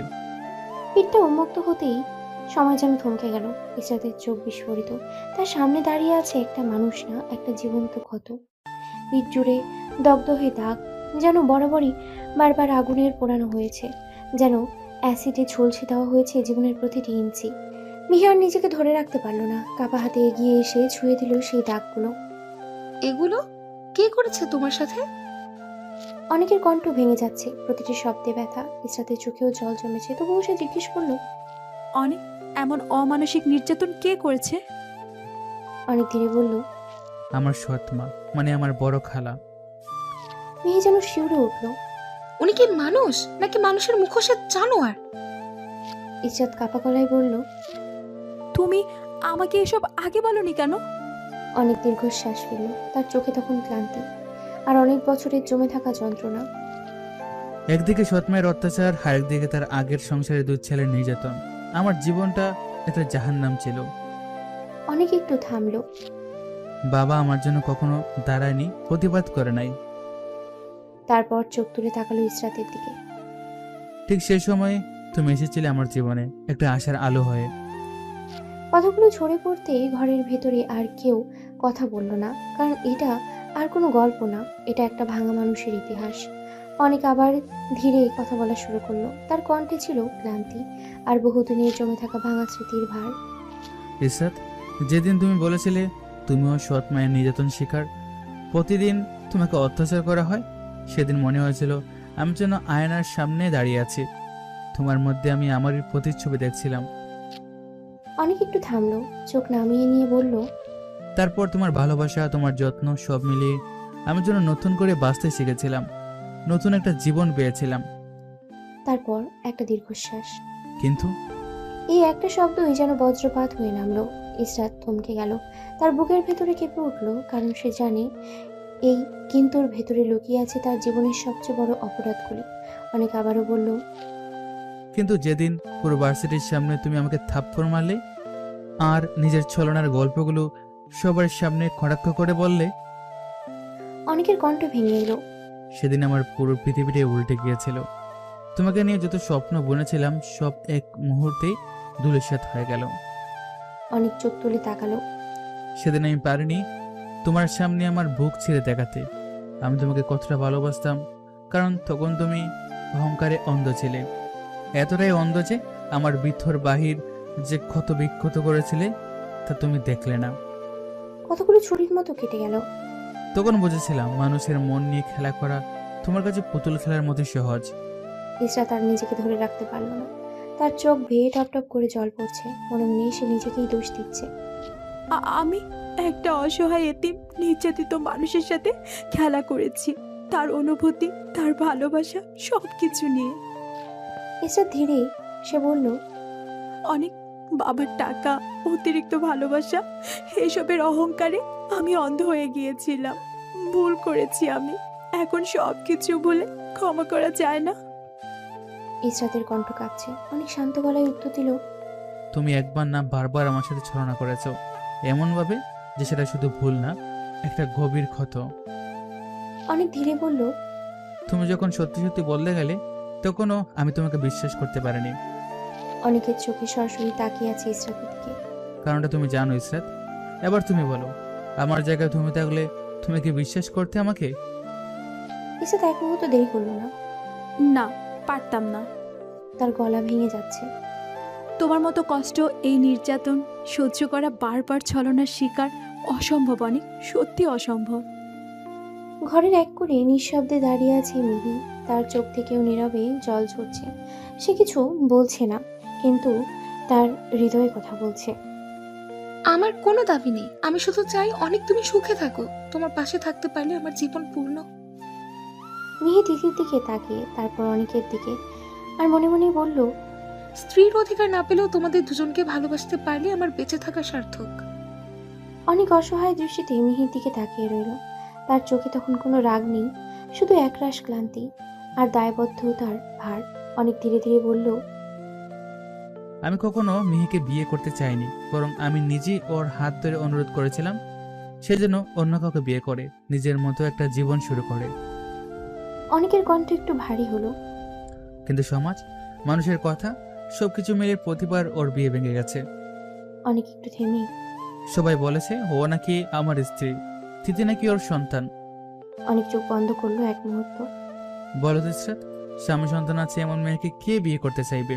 S2: পিঠটা উন্মুক্ত হতেই সময় যেন থমকে গেল। ইসরাতের চোখ বিস্ফোরিত। তার সামনে দাঁড়িয়ে আছে একটা মানুষ না, একটা জীবন্ত ক্ষত। পিঠ জুড়ে দগ্ধ হয়ে দাগ, যেন বরাবরই বারবার আগুনের পোড়ানো হয়েছে, যেন অ্যাসিডে ঝলসে দেওয়া হয়েছে জীবনের প্রতিটি ইঞ্চি। মিহি আর নিজেকে ধরে রাখতে পারল না, কাপা হাতে এগিয়ে এসে ছুঁয়ে দিল সেই দাগগুলো।
S5: এগুলো কে করেছে তোমার সাথে?
S2: অনেকের কণ্ঠ ভেঙে যাচ্ছে, প্রতিটি শব্দে ব্যথা। ইসরাতের চোখেও জল জমেছে, তবুও সে জিজ্ঞেস করলো,
S1: অনেক, এমন অমানসিক নির্যাতন কে করেছে?
S2: অনেক ধীরে বলল,
S3: আমার সৎ মা, মানে আমার বড় খালা।
S2: মিহি যেন শিউরে উঠল।
S5: উনি কি মানুষ নাকি মানুষের মুখোশের জানোয়ার?
S2: ইসরাত কাপা গলায় বলল,
S1: তুমি আমাকে এসব আগে বলনি কেন?
S2: অনেক দীর্ঘশ্বাস ফেলল। তার চোখে তখন ক্লান্তি আর অনেক বছরের জমে থাকা যন্ত্রণা।
S3: একদিকে সৎ মায়ের অত্যাচার, আর একদিকে তার আগের সংসারে 2 ছেলের নির্যাতন। আমার জীবনটা একটা জাহান্নাম ছিল।
S2: অনেক একটু থামলো।
S3: বাবা আমার জন্য কখনো দাঁড়ায়নি, প্রতিবাদ করে নাই।
S2: তারপর চোখ তুলে তাকালো ইসরাতের দিকে।
S3: ঠিক সেই সময় তুমি এসেছিলে আমার জীবনে, একটা আশার আলো হয়ে।
S2: কথাগুলো ঝরে পড়তে ঘরের ভেতরে আর কেউ কথা বলল না, কারণ এটা আর কোনো গল্প না, এটা একটা ভাঙা মানুষের ইতিহাস। অনেক আবার ধীরে কথা বলা শুরু করলো। তার কণ্ঠে ছিল ক্লান্তি আর বহুদিনের জমে থাকা ভাঙা স্মৃতির ভার।
S3: ইসরাত, যেদিন তুমি বলেছিলে তুমিও সৎ মায়ের নির্যাতন শিকার, প্রতিদিন তোমাকে অত্যাচার করা হয়, সেদিন মনে হয়েছিল আমি যেন আয়নার সামনে দাঁড়িয়ে আছি, তোমার মধ্যে আমি আমারই প্রতিচ্ছবি দেখছিলাম।
S2: অনেক একটু থামলো, চোখ নামিয়ে নিয়ে বলল,
S3: তারপর তোমার ভালোবাসা, তোমার যত্ন সব মিলিয়ে আমি যেন নতুন করে বাঁচতে শিখেছিলাম, নতুন একটা জীবন পেয়েছিলাম।
S2: তারপর একটা দীর্ঘশ্বাস।
S3: কিন্তু
S2: এই একটা শব্দই যেন বজ্রপাত হয়ে নামলো। ইসরাত থমকে গেল, তার বুকের ভেতরে কেঁপে উঠল, কারণ সে জানে এই কিন্তুর ভেতরে লুকিয়ে আছে তার জীবনের সবচেয়ে বড় অপরাধগুলি। অনেক আবারও বলল,
S3: কিন্তু যেদিন পুরো ভার্সিটির সামনে তুমি আমাকে থাপ্পড় মারলে আর নিজের ছলনার গল্পগুলো সবার সামনে কটাক্ষ করে বললে,
S2: অনেকের কণ্ঠ ভেঙে এলো।
S3: সেদিন আমার পুরো পৃথিবীটাই উল্টে গিয়েছিল। তোমাকে নিয়ে যত স্বপ্ন বুনেছিলাম সব এক মুহূর্তেই ধূলিসাৎ হয়ে গেল।
S2: অনেক চোখ তুলে তাকালো।
S3: সেদিন আমি পারিনি তোমার সামনে আমার বুক ছিঁড়ে দেখাতে আমি তোমাকে কতটা ভালোবাসতাম, কারণ তখন তুমি অহংকারে অন্ধ ছিলে, এতটাই অন্ধ যে আমার ভিতর বাহির যে ক্ষত বিক্ষত করেছিলে তা তুমি দেখলে না।
S2: কতগুলো ছুরির মতো কেটে গেল।
S3: তখন বুঝেছিলাম মানুষের মন নিয়ে খেলা করা তোমার কাছে পুতুল খেলার মতো সহজ।
S2: ইসরাত আর নিজেকে ধরে রাখতে পারল না, তার চোখ বেয়ে টপ টপ করে জল পড়ছে। মনে মনে সে নিজেকেই দোষ দিচ্ছে।
S1: আমি একটা অসহায় এতিম নির্যাতিত মানুষের সাথে খেলা করেছি, তার অনুভূতি, তার ভালোবাসা সবকিছু নিয়ে।
S2: ইসরাত ধীরে সে বলল,
S1: অনেক বাবার টাকা, অতিরিক্ত ভালোবাসা, এসবের অহংকারে আমি অন্ধ হয়ে গিয়েছিলাম। ভুল করেছি আমি, এখন সবকিছু ভুলে ক্ষমা করা যায় না।
S2: ইসরাতের কণ্ঠ কাঁপছে। অনেক শান্ত গলায় উত্তর দিল,
S3: তুমি একবার না বারবার আমার সাথে ছলনা করেছো, এমন ভাবে যে সেটা শুধু ভুল না, একটা গভীর ক্ষত।
S2: অনেক ধীরে বলল,
S3: তুমি যখন সত্যি সত্যি বলতে গেলে তখনও আমি তোমাকে বিশ্বাস করতে পারিনি।
S2: অনেকের চোখে সরাসরি তাকিয়ে আছে ইসরাতের দিকে।
S3: কারণটা তুমি জানো ইসরাত, এবার তুমি বলো, আমার জায়গায় তুমি থাকলে তুমি কি বিশ্বাস করতে আমাকে?
S2: ইসরাত এক মুহূর্ত দেরি করলো না।
S1: না, পারতাম না।
S2: তার গলা ভেঙে যাচ্ছে।
S1: তোমার মতো কষ্ট, এই নির্যাতন সহ্য করা, বারবার ছলনার শিকার, অসম্ভব অনেক, সত্যি অসম্ভব।
S2: ঘরের এক কোণে নিঃশব্দে দাঁড়িয়ে আছে মিহি। তার চোখ থেকেও নীরবে জল ঝরছে। সে কিছু বলছে না, কিন্তু তার হৃদয়ে কথা বলছে।
S5: আমার কোনো দাবি নেই, আমি শুধু চাই অনেক তুমি সুখে থাকো। তোমার পাশে থাকতে পারলে আমার জীবন পূর্ণ।
S2: মিহি দিদির দিকে তাকিয়ে তারপর অনেকের দিকে, আর মনে মনে বলল,
S5: স্ত্রীর অধিকার না পেলেও তোমাদের দুজনকে ভালোবাসতে পারলে আমার বেঁচে থাকা সার্থক।
S2: অনেক অসহায় দৃষ্টিতে মিহির দিকে তাকিয়ে রইল। তার চোখে তখন কোনো রাগ নেই, শুধু একরাশ ক্লান্তি আর দায়বদ্ধতার ভার। অনেক ধীরে ধীরে বলল,
S3: আমি কখনো মিহিকে বিয়ে করতে চাইনি, বরং আমি নিজেই ওর হাত ধরে অনুরোধ করেছিলাম সে যেন অন্য কাউকে বিয়ে করে, নিজের মতো একটা জীবন শুরু করে।
S2: অনেকের কণ্ঠ একটু ভারী হলো।
S3: কিন্তু সমাজ, মানুষের কথা সবকিছু মিলে প্রতিবার ওর বিয়ে ভেঙে গেছে।
S2: অনেক একটু থেমে,
S3: সবাই বলেছে ও নাকি আমার স্ত্রী, তিথি নাকি ওর সন্তান।
S2: অনেক চোখ বন্ধ করলো এক মুহূর্ত।
S3: বলো তো ইসরাত, স্বামী সন্তান আছে এমন মেয়েকে কে বিয়ে করতে চাইবে?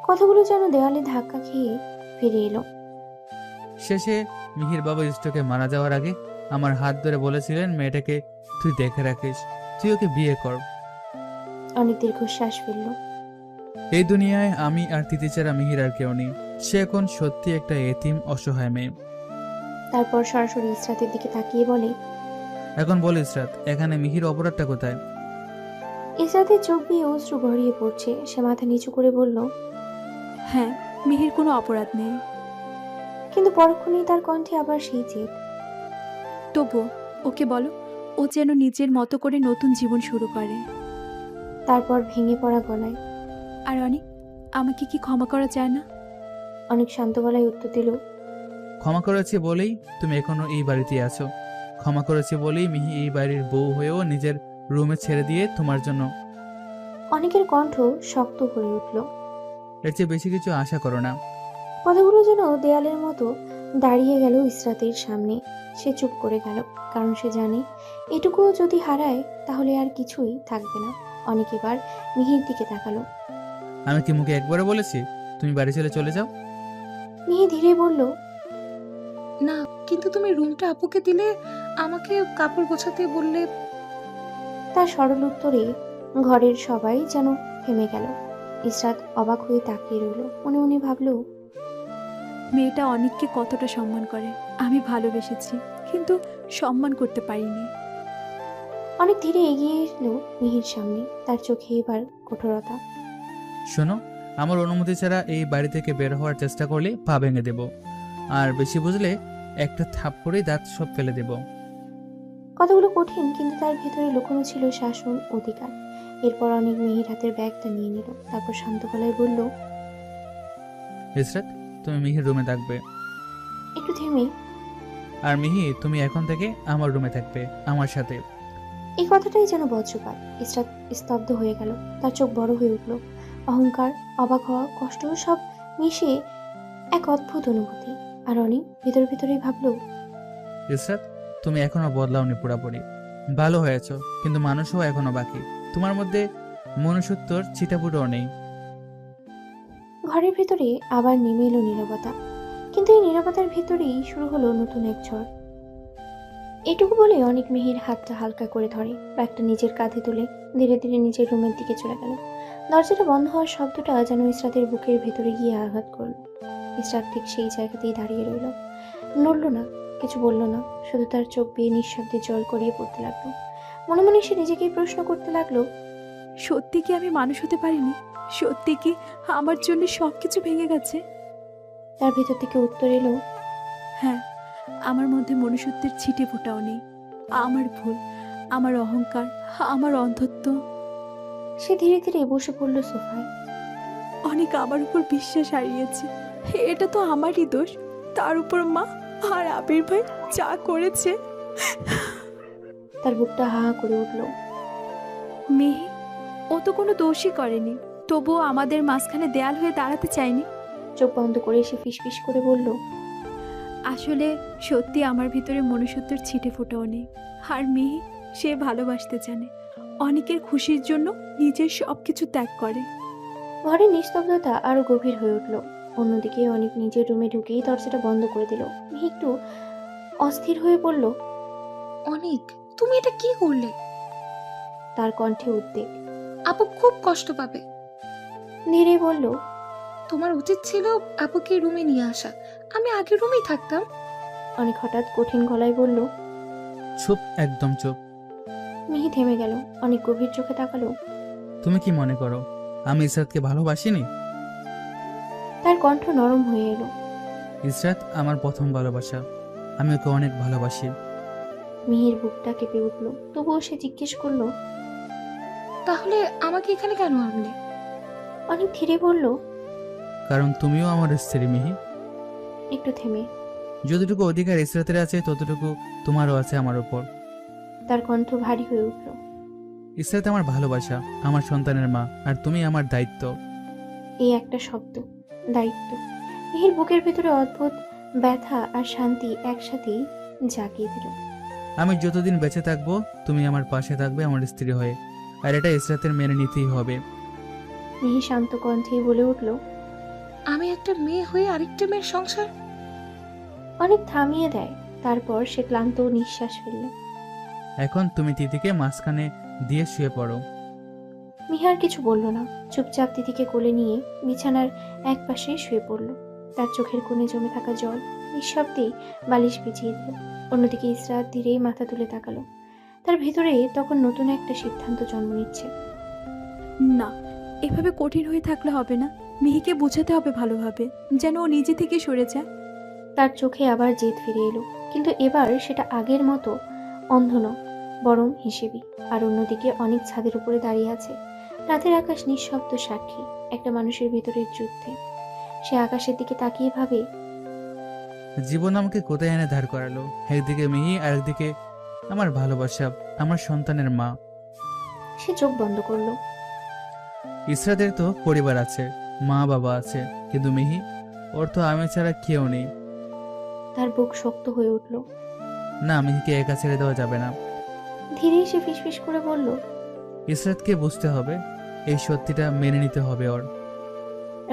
S2: কথাগুলো যেন দেওয়ালে ধাক্কা খেয়ে ফিরে এলো।
S3: শেষে মিহির বাবা স্ট্রোকে মারা যাওয়ার আগে আমার হাত ধরে বলেছিলেন, মেয়েটাকে তুই দেখে রাখিস, তুই ওকে বিয়ে কর।
S2: অনেক দীর্ঘশ্বাস ফেললো।
S3: এই দুনিয়ায় আমি আর তিথি ছাড়া মিহির আর কেউ নেই। সে এখন সত্যি একটা এতিম অসহায় মেয়ে।
S2: তারপর সরাসরি ইসরাতের দিকে তাকিয়ে বলে,
S3: এখন বল ইসরাত, এখানে মিহির অপরাধটা কোথায়?
S2: ইসরাতের চোখ দিয়ে অশ্রু গড়িয়ে পড়ছে। সে মাথা নিচু করে বলল,
S1: হ্যাঁ, মিহির কোনো অপরাধ নেই।
S2: কিন্তু পরক্ষণেই তার কণ্ঠে আবার সেই জেদ।
S1: তবুও ওকে বলো, ও যেন নিজের মতো করে নতুন জীবন শুরু করে।
S2: তারপর ভেঙে পড়া গলায়,
S1: আর অনেক, আমাকে কি ক্ষমা করা যায় না?
S2: অনেক শান্ত গলায় উত্তর দিল,
S3: ক্ষমা করেছি বলেই তুমি এখনো এই বাড়িতে আছো, ক্ষমা করেছি বলেই মিহি এই বাড়ির বউ হয়েও নিজের রুমে ছেড়ে দিয়ে তোমার জন্য।
S2: অনেকের কণ্ঠ শক্ত হয়ে উঠল।
S3: এর চেয়ে বেশি কিছু আশা করো না।
S2: কথাগুলো যেন দেয়ালের মতো দাঁড়িয়ে গেল ইসরাতের সামনে। সে চুপ করে গেল, কারণ সে জানে এটুকুও যদি হারায় তাহলে আর কিছুই থাকবে না। অনেক এবার মিহির দিকে তাকালো।
S3: আমি কি মুখে একবারও বলেছি তুমি বাড়ি ছেড়ে চলে যাও?
S2: মিহি ধীরে বলল,
S5: না, কিন্তু তুমি রুমটা আপুকে দিলে, আমাকে কাপড় গোছাতে বললে।
S2: তার সরল উত্তরে ঘরের সবাই যেন থেমে গেল। ইসরাত অবাক হয়ে তাকিয়ে রইল, মনে মনে ভাবল,
S1: মেয়েটা অনেককে কতটা সম্মান করে। আমি ভালোবেসেছি, কিন্তু সম্মান করতে পারিনি।
S2: অনেক ধীরে এগিয়ে এলো মিহির সামনে, তার চোখে এবার কঠোরতা।
S3: শোনো, আমার অনুমতি ছাড়া এই বাড়ি থেকে বের হওয়ার চেষ্টা করলে পা ভেঙে দেব, আর বেশি বুঝলে একটা থাপ্পড়েই দাঁত সব ফেলে দেব।
S2: কথাগুলো কঠিন, কিন্তু তার ভেতরে লুকোনো ছিল শাসন, অধিকার। এরপর অনেক মিহির হাতের ব্যাগটা নিয়ে নিল, তারপর শান্ত গলায় বলল,
S3: ইসরাত, তুমি মিহির রুমে থাকবে।
S2: একটু থেমে,
S3: আর মিহি, তুমি এখন থেকে আমার রুমে থাকবে আমার সাথে।
S2: এই কথাটাই যেন বজ্রপাত। ইসরাত স্তব্ধ হয়ে গেল, তার চোখ বড় হয়ে উঠল। অহংকার, অবাক হওয়া, কষ্ট সব মিশে এক অদ্ভুত অনুভূতি। আর অনেক ভেতর ভেতরেই ভাবল,
S3: ইসরাত, তুমি এখনো বদলাওনি পুরাপুরি। ভালো হয়েছ, কিন্তু মানুষও এখনো বাকি। তোমার মধ্যে মনুষ্যত্বর ছিটাফুটাও নেই।
S2: ঘরের ভেতরে আবার নেমে এলো নীরবতা, কিন্তু এই নীরবতার ভেতরেই শুরু হলো নতুন এক ঝড়। এটুকু বলে অনেক মিহির হাতটা হালকা করে ধরে, ব্যাগটা নিজের কাঁধে তুলে ধীরে ধীরে নিজের রুমের দিকে চলে গেল। দরজাটা বন্ধ হওয়ার শব্দটা যেন ইসরাতের বুকের ভেতরে গিয়ে আঘাত করল। ইসরাত ঠিক সেই জায়গাতেই দাঁড়িয়ে রইল, নড়ল না, কিছু বলল না, শুধু তার চোখ বেয়ে নিঃশব্দে জল গড়িয়ে পড়তে লাগলো। মনে মনে সে নিজেকেই প্রশ্ন করতে লাগলো,
S1: সত্যি কি আমি মানুষ হতে পারিনি? সত্যি কি আমার জন্য সবকিছু ভেঙে গেছে?
S2: তার ভেতর থেকে উত্তর এলো,
S1: হ্যাঁ, আমার মধ্যে মনুষ্যত্বের ছিটে ফোটাও নেই। আমার ভুল, আমার অহংকার, আমার অন্ধত্ব।
S2: সে ধীরে ধীরে বসে পড়ল সোফায়।
S1: অনেক আমার উপর বিশ্বাস হারিয়েছে, এটা তো আমারই দোষ। তার উপর মা আর আবির ভাই যা করেছে।
S2: তার বুকটা হা হা করে উঠল।
S1: মেয়ে, ও তো কোনো দোষই করেনি, তবুও আমাদের মাঝখানে দেয়াল হয়ে দাঁড়াতে চায়নি।
S2: চোখ বন্ধ করে সে ফিসফিস করে বলল,
S1: আসলে সত্যি আমার ভিতরে মনুষ্যত্বের ছিটে ফোটাও নেই। আর মেয়ে, সে ভালোবাসতে জানে, অনেকের খুশির জন্য নিজের সবকিছু ত্যাগ করে।
S2: ঘরের নিস্তব্ধতা আরো গভীর হয়ে উঠল। অন্যদিকে অনেক নিজের রুমে ঢুকেই দরজাটা বন্ধ করে দিল। মেয়ে একটু অস্থির হয়ে পড়ল।
S5: অনেক, তুমি এটা কি করলে?
S2: তার কণ্ঠে উদ্বেগ।
S5: আপু খুব কষ্ট পাবে।
S2: ধীরে বলল,
S5: তোমার উচিত ছিল আপুকে রুমে নিয়ে আসা। আমি আগের রুমেই থাকতাম।
S2: অনেক হঠাৎ কঠিন গলায় বলল।
S3: চুপ, একদম চুপ।
S2: মিহি থেমে গেল, অনেক গভীর চোখে তাকালো।
S3: তুমি কি মনে করো আমি ইসরাতকে ভালোবাসিনি?
S2: তার কণ্ঠ নরম হয়ে এলো।
S3: ইসরাত আমার প্রথম ভালোবাসা, আমি ওকে অনেক ভালোবাসি।
S2: মিহির বুকটা কেঁপে উঠল, তবুও সে জিজ্ঞেস করলো,
S5: তাহলে আমাকে এখানে কেন আনলে?
S2: অনেক ধীরে বলল,
S3: কারণ তুমিও আমার স্ত্রী মিহি।
S2: একটু থেমে,
S3: যতটুকু অধিকার ইসরাতের আছে ততটুকু তোমারও আছে আমার উপর।
S2: তার কণ্ঠ ভারী হয়ে উঠল।
S3: ইসরাত আমার ভালোবাসা, আমার সন্তানের মা, আর তুমি আমার দায়িত্ব।
S2: এই একটা শব্দ, দায়িত্ব, মিহির বুকের ভেতরে অদ্ভুত ব্যথা আর শান্তি একসাথেই জাগিয়ে দিল।
S3: আমি যতদিন বেঁচে থাকবো তুমি আমার পাশে থাকবে আমার স্ত্রী হয়ে, আর এটা ইসরাতের মেনে নিতেই হবে।
S2: মিহি শান্ত কণ্ঠেই বলে উঠল,
S5: আমি একটা মেয়ে হয়ে আরেকটা মেয়ের সংসার?
S2: অনেক থামিয়ে দেয়, তারপর সে ক্লান্ত নিঃশ্বাস ফেলল।
S3: এখন তুমি তিথিকে মাঝখানে দিয়ে শুয়ে পড়ো।
S2: মিহার কিছু বলল না, চুপচাপ তিথিকে কোলে নিয়ে বিছানার এক পাশে শুয়ে পড়ল। তার চোখের কোণে জমে থাকা জল নিঃশব্দেই বালিশ বিছিয়ে দিল। অন্যদিকে ইসরাত ধীরেই মাথা তুলে তাকালো। তার ভেতরে তখন নতুন একটা সিদ্ধান্ত জন্ম নিচ্ছে।
S1: না, এভাবে কঠিন হয়ে থাকলে হবে না। মিহিকে বোঝাতে হবে ভালোভাবে, যেন ও নিজে থেকে সরে যায়।
S2: তার চোখে আবার জেদ ফিরে এলো, কিন্তু এবার সেটা আগের মতো অন্ধ নয়, বরং হিসেবি। আর অন্যদিকে অনেক ছাদের উপরে দাঁড়িয়ে আছে। রাতের আকাশ নিঃশব্দ সাক্ষী একটা মানুষের ভেতরের যুদ্ধে। সে আকাশের দিকে তাকিয়ে ভাবে,
S3: জীবন আমাকে কোথায় এনে ধার করালো। একদিকে মিহি, আর একদিকে আমার ভালোবাসা, আমার সন্তানের মা।
S2: সে চোখ বন্ধ করলো।
S3: ইসরাতের তো পরিবার আছে, মা বাবা আছে, কিন্তু মিহি, ওর তো আমি ছাড়া কেউ নেই।
S2: তার বুক শক্ত হয়ে উঠল।
S3: না, মিহিকে একা ছেড়ে দেওয়া যাবে না।
S2: ধীরে সে ফিসফিস করে বলল,
S3: ইসরাতকে বুঝতে হবে, এই সত্যিটা মেনে নিতে হবে ওর।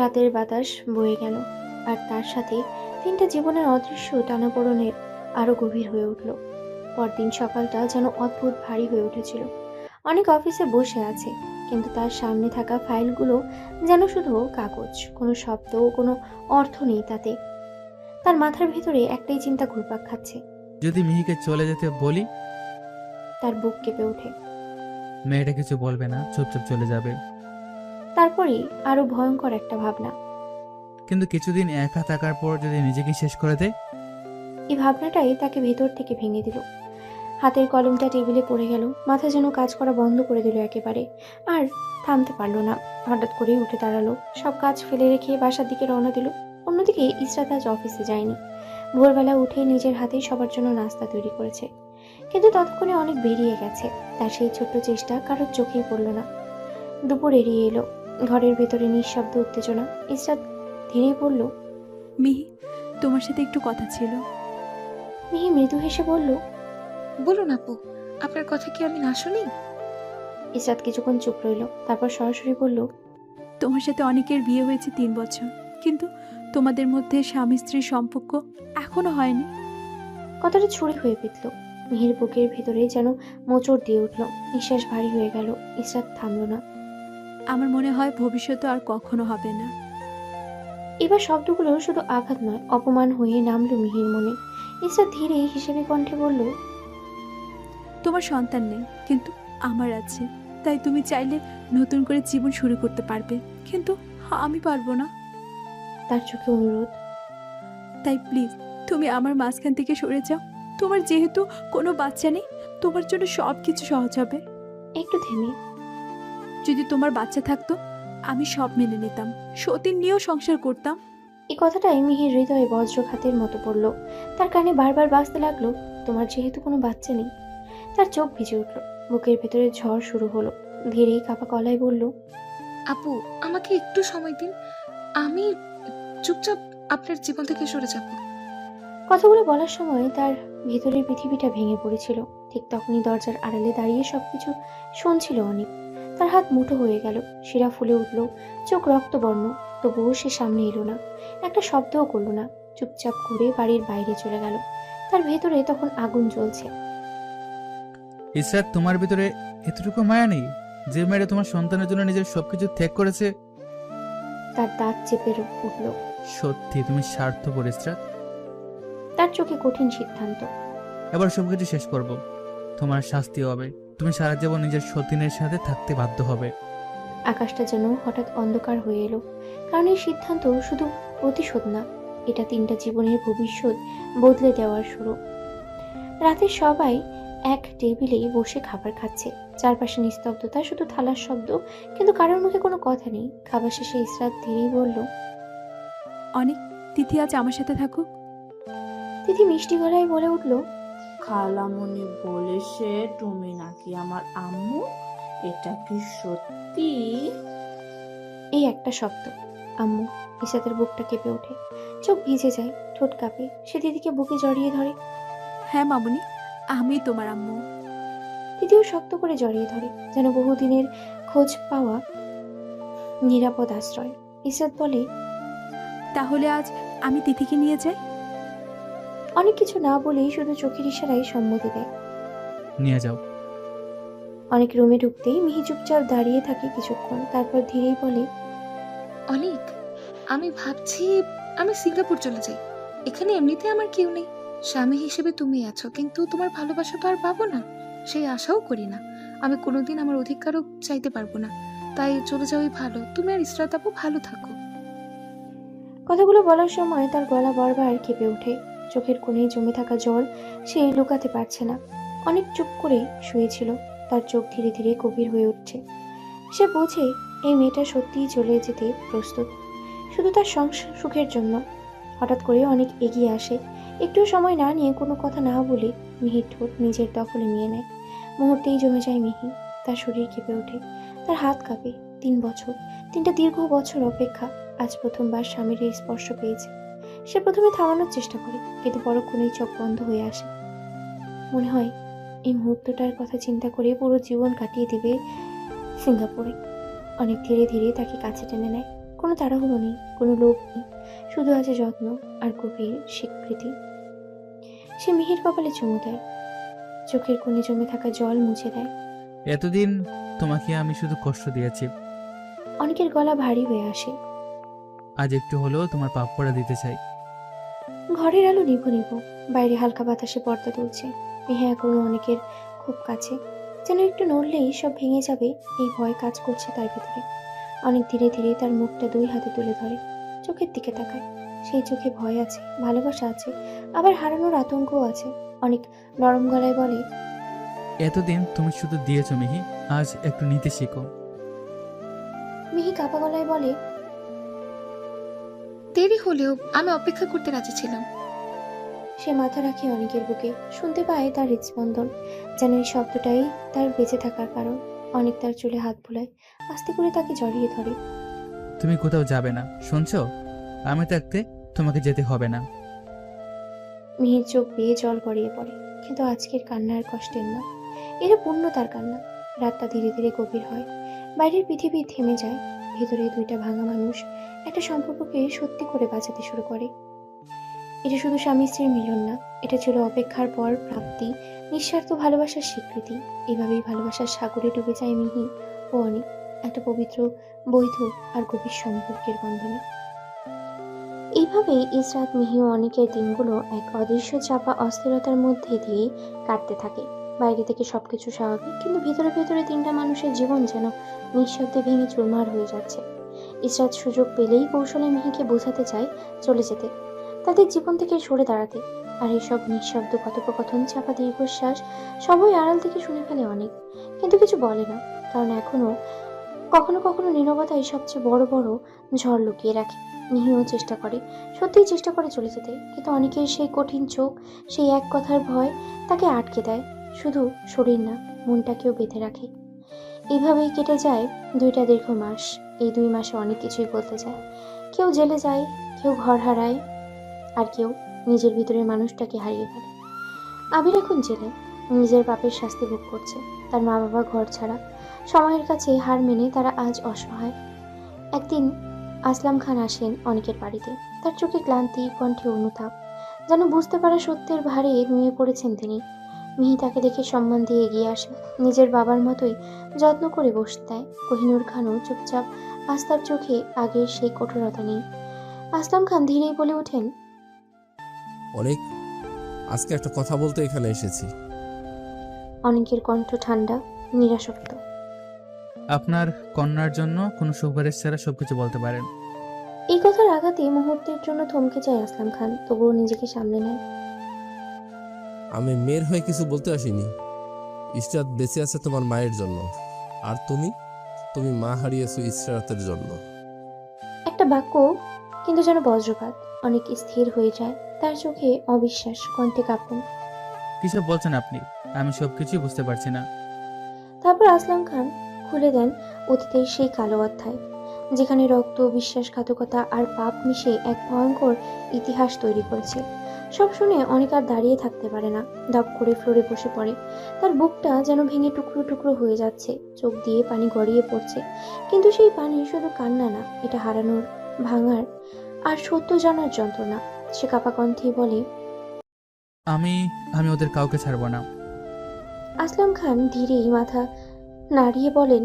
S2: রাতের বাতাস বয়ে গেল, আর তার সাথে তিনটা জীবনের অদৃশ্য টানাপোড়েনের আরো গভীর হয়ে উঠল। পরদিন সকালটা যেন অদ্ভুত ভারী হয়ে উঠেছিল। অনেক অফিসে বসে আছে, কিন্তু তার সামনে থাকা ফাইলগুলো যেন শুধু কাগজ, কোনো শব্দ, কোনো অর্থ নেই তাতে। তার মাথার ভিতরে একটাই চিন্তা ঘুরপাক খাচ্ছে।
S3: যদি মিহিকে চলে যেতে বলি?
S2: তার বুক কেঁপে ওঠে।
S3: মেয়েটা কিছু বলবে না, চুপচাপ চলে যাবে।
S2: তারপরেই আরো ভয়ঙ্কর একটা ভাবনা।
S3: কিন্তু কিছুদিন একা থাকার পর যদি নিজেকে শেষ করে দেয়?
S2: এই ভাবনাটাই তাকে ভেতর থেকে ভেঙে দিল। হাতের কলমটা টেবিলে পড়ে গেল, মাথা যেন কাজ করা বন্ধ করে দিল একেবারে। আর থামতে পারলো না, হঠাৎ করেই উঠে দাঁড়ালো, সব কাজ ফেলে রেখে বাসার দিকে রওনা দিল। অন্যদিকে ইসরাত আজ অফিসে যায়নি। ভোরবেলা উঠে নিজের হাতেই সবার জন্য নাস্তা তৈরি করেছে, কিন্তু ততক্ষণে অনেক বেরিয়ে গেছে। তার সেই ছোট্ট চেষ্টা কারোর চোখেই পড়ল না। দুপুর এড়িয়ে এলো, ঘরের ভেতরে নিঃশব্দ উত্তেজনা। ইসরাত ধীরেই বলল,
S1: মিহি, তোমার সাথে একটু কথা ছিল।
S2: মিহি মৃদু হেসে বলল,
S5: বলুন আপু, আপনার কথা কি আমি না শুনি?
S2: ইসরাত কিছুক্ষণ চুপ রইল, তারপর সরাসরি বলল,
S1: তোমার সাথে অনেকের বিয়ে হয়েছে 3 বছর, কিন্তু তোমাদের মধ্যে স্বামী স্ত্রীর সম্পর্ক এখনো হয়নি।
S2: কথাটা ছুরি হয়ে বিঁধল। মিহির বুকের ভেতরে যেন মোচড় দিয়ে উঠল, নিঃশ্বাস ভারী হয়ে গেল। ইসরাত থামল না।
S1: আমার মনে হয় ভবিষ্যতে আর কখনো হবে না।
S2: এবার শব্দগুলো শুধু আঘাত নয়, অপমান হয়ে নামলো মিহির মনে। ইসরাত ধীরে হিসেবে কণ্ঠে বলল,
S1: তোমার সন্তান নেই, কিন্তু আমার আছে। তাই তুমি চাইলে নতুন করে জীবন শুরু করতে পারবে, কিন্তু আমি পারবো না।
S2: তার চোখে অনুরোধ।
S1: তাই প্লিজ তুমি আমার মাঝখান থেকে সরে যাও। তোমার যেহেতু কোনো বাচ্চা নেই, তোমার জন্য সব কিছু সহজ হবে।
S2: একটু থেমে,
S1: যদি তোমার বাচ্চা থাকতো, আমি সব মেনে নিতাম, সতীন নিয়েও সংসার করতাম।
S2: এই কথাটাই মিহির হৃদয়ে বজ্রঘাতের মতো পড়ল। তার কানে বারবার বাজতে লাগলো, তোমার যেহেতু কোনো বাচ্চা নেই। তার চোখ ভিজে উঠল, বুকের ভেতরে ঝড় শুরু হলো। ধীরেই কাঁপা গলায় বলল,
S5: আপু, আমাকে একটু সময় দিন, আমি চুপচাপ আপনার জীবন থেকে সরে যাব।
S2: কথাগুলো বলার সময় তার ভেতরের পৃথিবীটা ভেঙে পড়েছিল। ঠিক তখনই দরজার আড়ালে দাঁড়িয়ে সবকিছু শুনছিল অনেক। তার হাত মুঠো হয়ে গেল, শিরা ফুলে উঠল, চোখ রক্তবর্ণ। তবুও সে সামনে এলো না, একটা শব্দও করলো না, চুপচাপ করে বাড়ির বাইরে চলে গেল। তার ভেতরে তখন আগুন জ্বলছে।
S3: ইসরাত, তোমার ভিতরে এতটুকু মায়া নেই? যে মেয়েটা তোমার সন্তানের জন্য নিজের সবকিছু ত্যাগ করেছে।
S2: তার দাঁত চেপে উঠল।
S3: সত্যি তুমি স্বার্থপর ইসরাত।
S2: তার চোখে কঠিন সিদ্ধান্ত।
S3: এবার সবকিছু শেষ করব, তোমার শাস্তি হবে। তুমি সারা জীবন নিজের সতীনের সাথে থাকতে বাধ্য হবে।
S2: আকাশটা যেন হঠাৎ অন্ধকার হয়ে এলো, কারণ এই সিদ্ধান্ত শুধু প্রতিশোধ না, এটা 3টা জীবনের ভবিষ্যৎ বদলে দেওয়ার শুরু। রাতে সবাই এক টেবিলে বসে খাবার খাচ্ছে, চারপাশে নিস্তব্ধতা, শুধু থালার শব্দ, কিন্তু কারোর মুখে কোনো কথা নেই। খাবার শেষে ইসরাত ধীরেই বলল,
S1: অনেক, তিথি আজ আমার সাথে থাকুক।
S2: তিথি মিষ্টি গলায় বলে উঠল,
S4: খালামণি বলেছে তুমি নাকি আমার আম্মু, এটা কি সত্যি?
S2: এই একটা শব্দ, আম্মু। ইসরাতের বুকটা কেঁপে ওঠে, চোখ ভিজে যায়, ঠোঁট কাঁপে। সে দিদিকে বুকে জড়িয়ে ধরে।
S1: হ্যাঁ মামুনি, আমি তোমার আম্মু।
S2: দিদিও শক্ত করে জড়িয়ে ধরে, যেন বহুদিনের খোঁজ পাওয়া নিরাপদ আশ্রয়। ইসরাত বলে,
S1: তাহলে আজ আমি তিথিকে নিয়ে যাই।
S2: অনেক কিছু না বলেই শুধু চোখের ইশারায় সম্মতি দেয়।
S3: নিয়ে যাও।
S2: অনেক রুমে ঢুকতেই মিহি চুপচাপ দাঁড়িয়ে থাকে কিছুক্ষণ, তারপর ধীরেই বলে,
S5: অনেক, আমি ভাবছি আমি সিঙ্গাপুর চলে যাই। এখানে এমনিতে আমার কেউ নেই, স্বামী হিসেবে তুমি আছো, কিন্তু তোমার ভালোবাসা তো আর পাবো না, সেই আশাও করি না। আমি কোনোদিন আমার অধিকারও চাইতে পারবো না, তাই চলে যাওয়াই ভালো। তুমি আর ইসরাত আপু ভালো থাকো।
S2: কথাগুলো বলার সময় তার গলা বারবার কেঁপে ওঠে, চোখের কোণে জমে থাকা জল সে লুকাতে পারছে না। অনেক চুপ করে শুয়েছিল, তার চোখ ধীরে ধীরে গভীর হয়ে উঠছে। সে বোঝে এই মেয়েটা সত্যিই চলে যেতে প্রস্তুত, শুধু তার সুখের জন্য। হঠাৎ করে অনেক এগিয়ে আসে, একটু সময় না নিয়ে, কোনো কথা না বলে মিহির ঠোঁট নিজের দখলে নিয়ে নেয়। মুহূর্তেই জমে যায় মিহি, তার শরীর কেঁপে ওঠে, তার হাত কাঁপে। 3 বছর, 3টা দীর্ঘ বছর অপেক্ষা, আজ প্রথমবার স্বামীর এই স্পর্শ পেয়েছে। সে প্রথমে থামানোর চেষ্টা করে, কিন্তু পরক্ষণেই চোখ বন্ধ হয়ে আসে। মনে হয় এই মুহূর্তটার কথা চিন্তা করে পুরো জীবন কাটিয়ে দিবে সিঙ্গাপুরে। অনেক ধীরে ধীরে তাকে কাছে টেনে নেয়। কোনো তাড়াহুড়ো নেই, কোনো লোভ নেই, শুধু আছে যত্ন আর গভীর স্বীকৃতি। সে মিহির কপালে চুমু দেয়, চোখের কোণে জমে থাকা জল মুছে দেয়।
S3: এতদিন তোমাকে আমি শুধু কষ্ট দিয়েছি,
S2: অনেকের গলা ভারী হয়ে আসে।
S3: আজ একটু হলেও তোমার পাপ্পড়া দিতে চাই।
S2: ঘরের আলো নিভু নিভু, বাইরে হালকা বাতাসে পর্দা তুলছে। মেহে এখনো অনেকের খুব কাছে, যেন একটু নড়লেই সব ভেঙে যাবে এই ভয় কাজ করছে তার ভিতরে। অনেক ধীরে ধীরে তার মুখটা 2 হাতে তুলে ধরে, চোখের দিকে তাকায়। সেই চোখে ভয় আছে, ভালোবাসা আছে, আবার হারানোর আতঙ্কও আছে। অনেক নরম গলায় বলে,
S3: এতদিন তুমি শুধু দিয়েছো মিহি, আজ একটু নিতে শিখো।
S2: মিহি কাপা গলায় বলে,
S5: দেরি হলেও আমি অপেক্ষা করতে রাজি ছিলাম।
S2: সে মাথা রাখে অনেকের বুকে, শুনতে পায় তার হৃদস্পন্দন, যেন এই শব্দটাই তার বেঁচে থাকার কারণ। অনেক তার চুলে হাত বুলায়, আস্তে করে তাকে জড়িয়ে ধরে।
S3: তুমি কোথাও যাবে না, শুনছো? আমি থাকতে তোমাকে যেতে হবে না।
S2: মিহির চোখ বেয়ে জল গড়িয়ে পড়ে, কিন্তু আজকের কান্না আর কষ্টের না, এরা পূর্ণতার কান্না। রাতটা ধীরে ধীরে গভীর হয়, বাইরের পৃথিবী থেমে যায়। ভেতরে 2টা ভাঙা মানুষ একটা সম্পর্ককে সত্যি করে বাঁচাতে শুরু করে। এটা শুধু স্বামী স্ত্রীর মিলন না, এটা ছিল অপেক্ষার পর প্রাপ্তি, নিঃস্বার্থ ভালোবাসার স্বীকৃতি। এভাবেই ভালোবাসার সাগরে ডুবে যায় মিহি ও অনেক, একটা পবিত্র, বৈধ আর গভীর সম্পর্কের বন্ধনে। এইভাবেই ইসরাত, মিহি ও অনেকের দিনগুলো এক অদৃশ্য চাপা অস্থিরতার মধ্যে দিয়ে কাটতে থাকে। বাইরে থেকে সবকিছু স্বাভাবিক, কিন্তু ভেতরে ভেতরে 3টা মানুষের জীবন যেন নিঃশব্দে ভেঙে চুরমার হয়ে যাচ্ছে। ইসরাত সুযোগ পেলেই কৌশলে মিহিকে বোঝাতে চায় চলে যেতে, তাদের জীবন থেকে সরে দাঁড়াতে। আর এসব নিঃশব্দ কথোপকথন, চাপা দীর্ঘশ্বাস সবই আড়াল থেকে শুনে ফেলে অনেক, কিন্তু কিছু বলে না, কারণ এখনো কখনো কখনো নীরবতাই সবচেয়ে বড় বড় ঝড় লুকিয়ে রাখে। মিহিও চেষ্টা করে, সত্যিই চেষ্টা করে চলে যেতে, কিন্তু অনেকের সেই কঠিন চোখ, সেই এক কথার ভয় তাকে আটকে দেয়। শুধু শরীর না, মনটাকেও বেঁধে রাখে। এইভাবেই কেটে যায় 2টা দীর্ঘ মাস। এই 2 মাসে অনেক কিছুই বলতে যায়। কেউ জেলে যায়, কেউ ঘর হারায়, আর কেউ নিজের ভিতরের মানুষটাকে হারিয়ে ফেলে। আবির এখন জেলে, নিজের পাপের শাস্তি ভোগ করছে। তার মা বাবা ঘর ছাড়া, সময়ের কাছে হার মেনে তারা আজ অসহায়। একদিন আসলাম খান আসেন অনেকের বাড়িতে। তার চোখে ক্লান্তি, কণ্ঠে অনুতাপ, যেন বুঝতে পারা সত্যের ভারে নুয়ে পড়েছেন তিনি। মিহি তাকে দেখে সম্মান দিয়ে এগিয়ে আসে, নিজের বাবার মতোই যত্ন করে বসতে দেয়। কোহিনুর খানও চুপচাপ, আস্তার চোখে আগের সেই কঠোরতা নেই। আসলাম খান ধীরেই বলে ওঠেন,
S10: অনেক, আজকে একটা কথা বলতে এখানে এসেছি।
S2: অনেকের কণ্ঠ ঠান্ডা, নিরাসক্ত।
S3: আপনার কন্যার জন্য কোনো সুপারিশ ছাড়া সবকিছু বলতে পারেন।
S2: এই কথার আঘাতে মুহূর্তের জন্য থমকে যায় আসলাম খান, তবুও নিজেকে সামলে নেয়।
S10: আমি মেয়ের হয়ে কিছু বলতে আসিনি। ইসরাত বেঁচে আছে তোমার মায়ের জন্য, আর তুমি তুমি মা হারিয়েছো ইসরাতের জন্য।
S2: একটা বাক্য, কিন্তু যেন বজ্রপাত। অনেক স্থির হয়ে যায়, তার চোখে অবিশ্বাস, কণ্ঠে কাঁপন।
S3: কিসব বলছেন আপনি? আমি সবকিছুই বুঝতে পারছি না।
S2: তারপর আসলাম খান খুলে দেন অতীতের সেই কালো অধ্যায়, যেখানে রক্ত, বিশ্বাসঘাতকতা আর পাপ মিশে এক ভয়ঙ্কর ইতিহাস তৈরি করেছে। সব শুনে অনেক আর দাঁড়িয়ে থাকতে পারে না, দাপ করে ফ্লোরে বসে পড়ে। তার বুকটা যেন ভেঙে টুকরো টুকরো হয়ে যাচ্ছে, চোখ দিয়ে পানি গড়িয়ে পড়ছে। কিন্তু সেই পানি শুধু কান্না না, এটা হারানোর, ভাঙার আর সত্য জানার যন্ত্রণা। সে কাপা কণ্ঠে বলে,
S3: আমি আমি ওদের কাউকে ছাড়বো না।
S2: আসলাম খান ধীরেই মাথা নাড়িয়ে বলেন,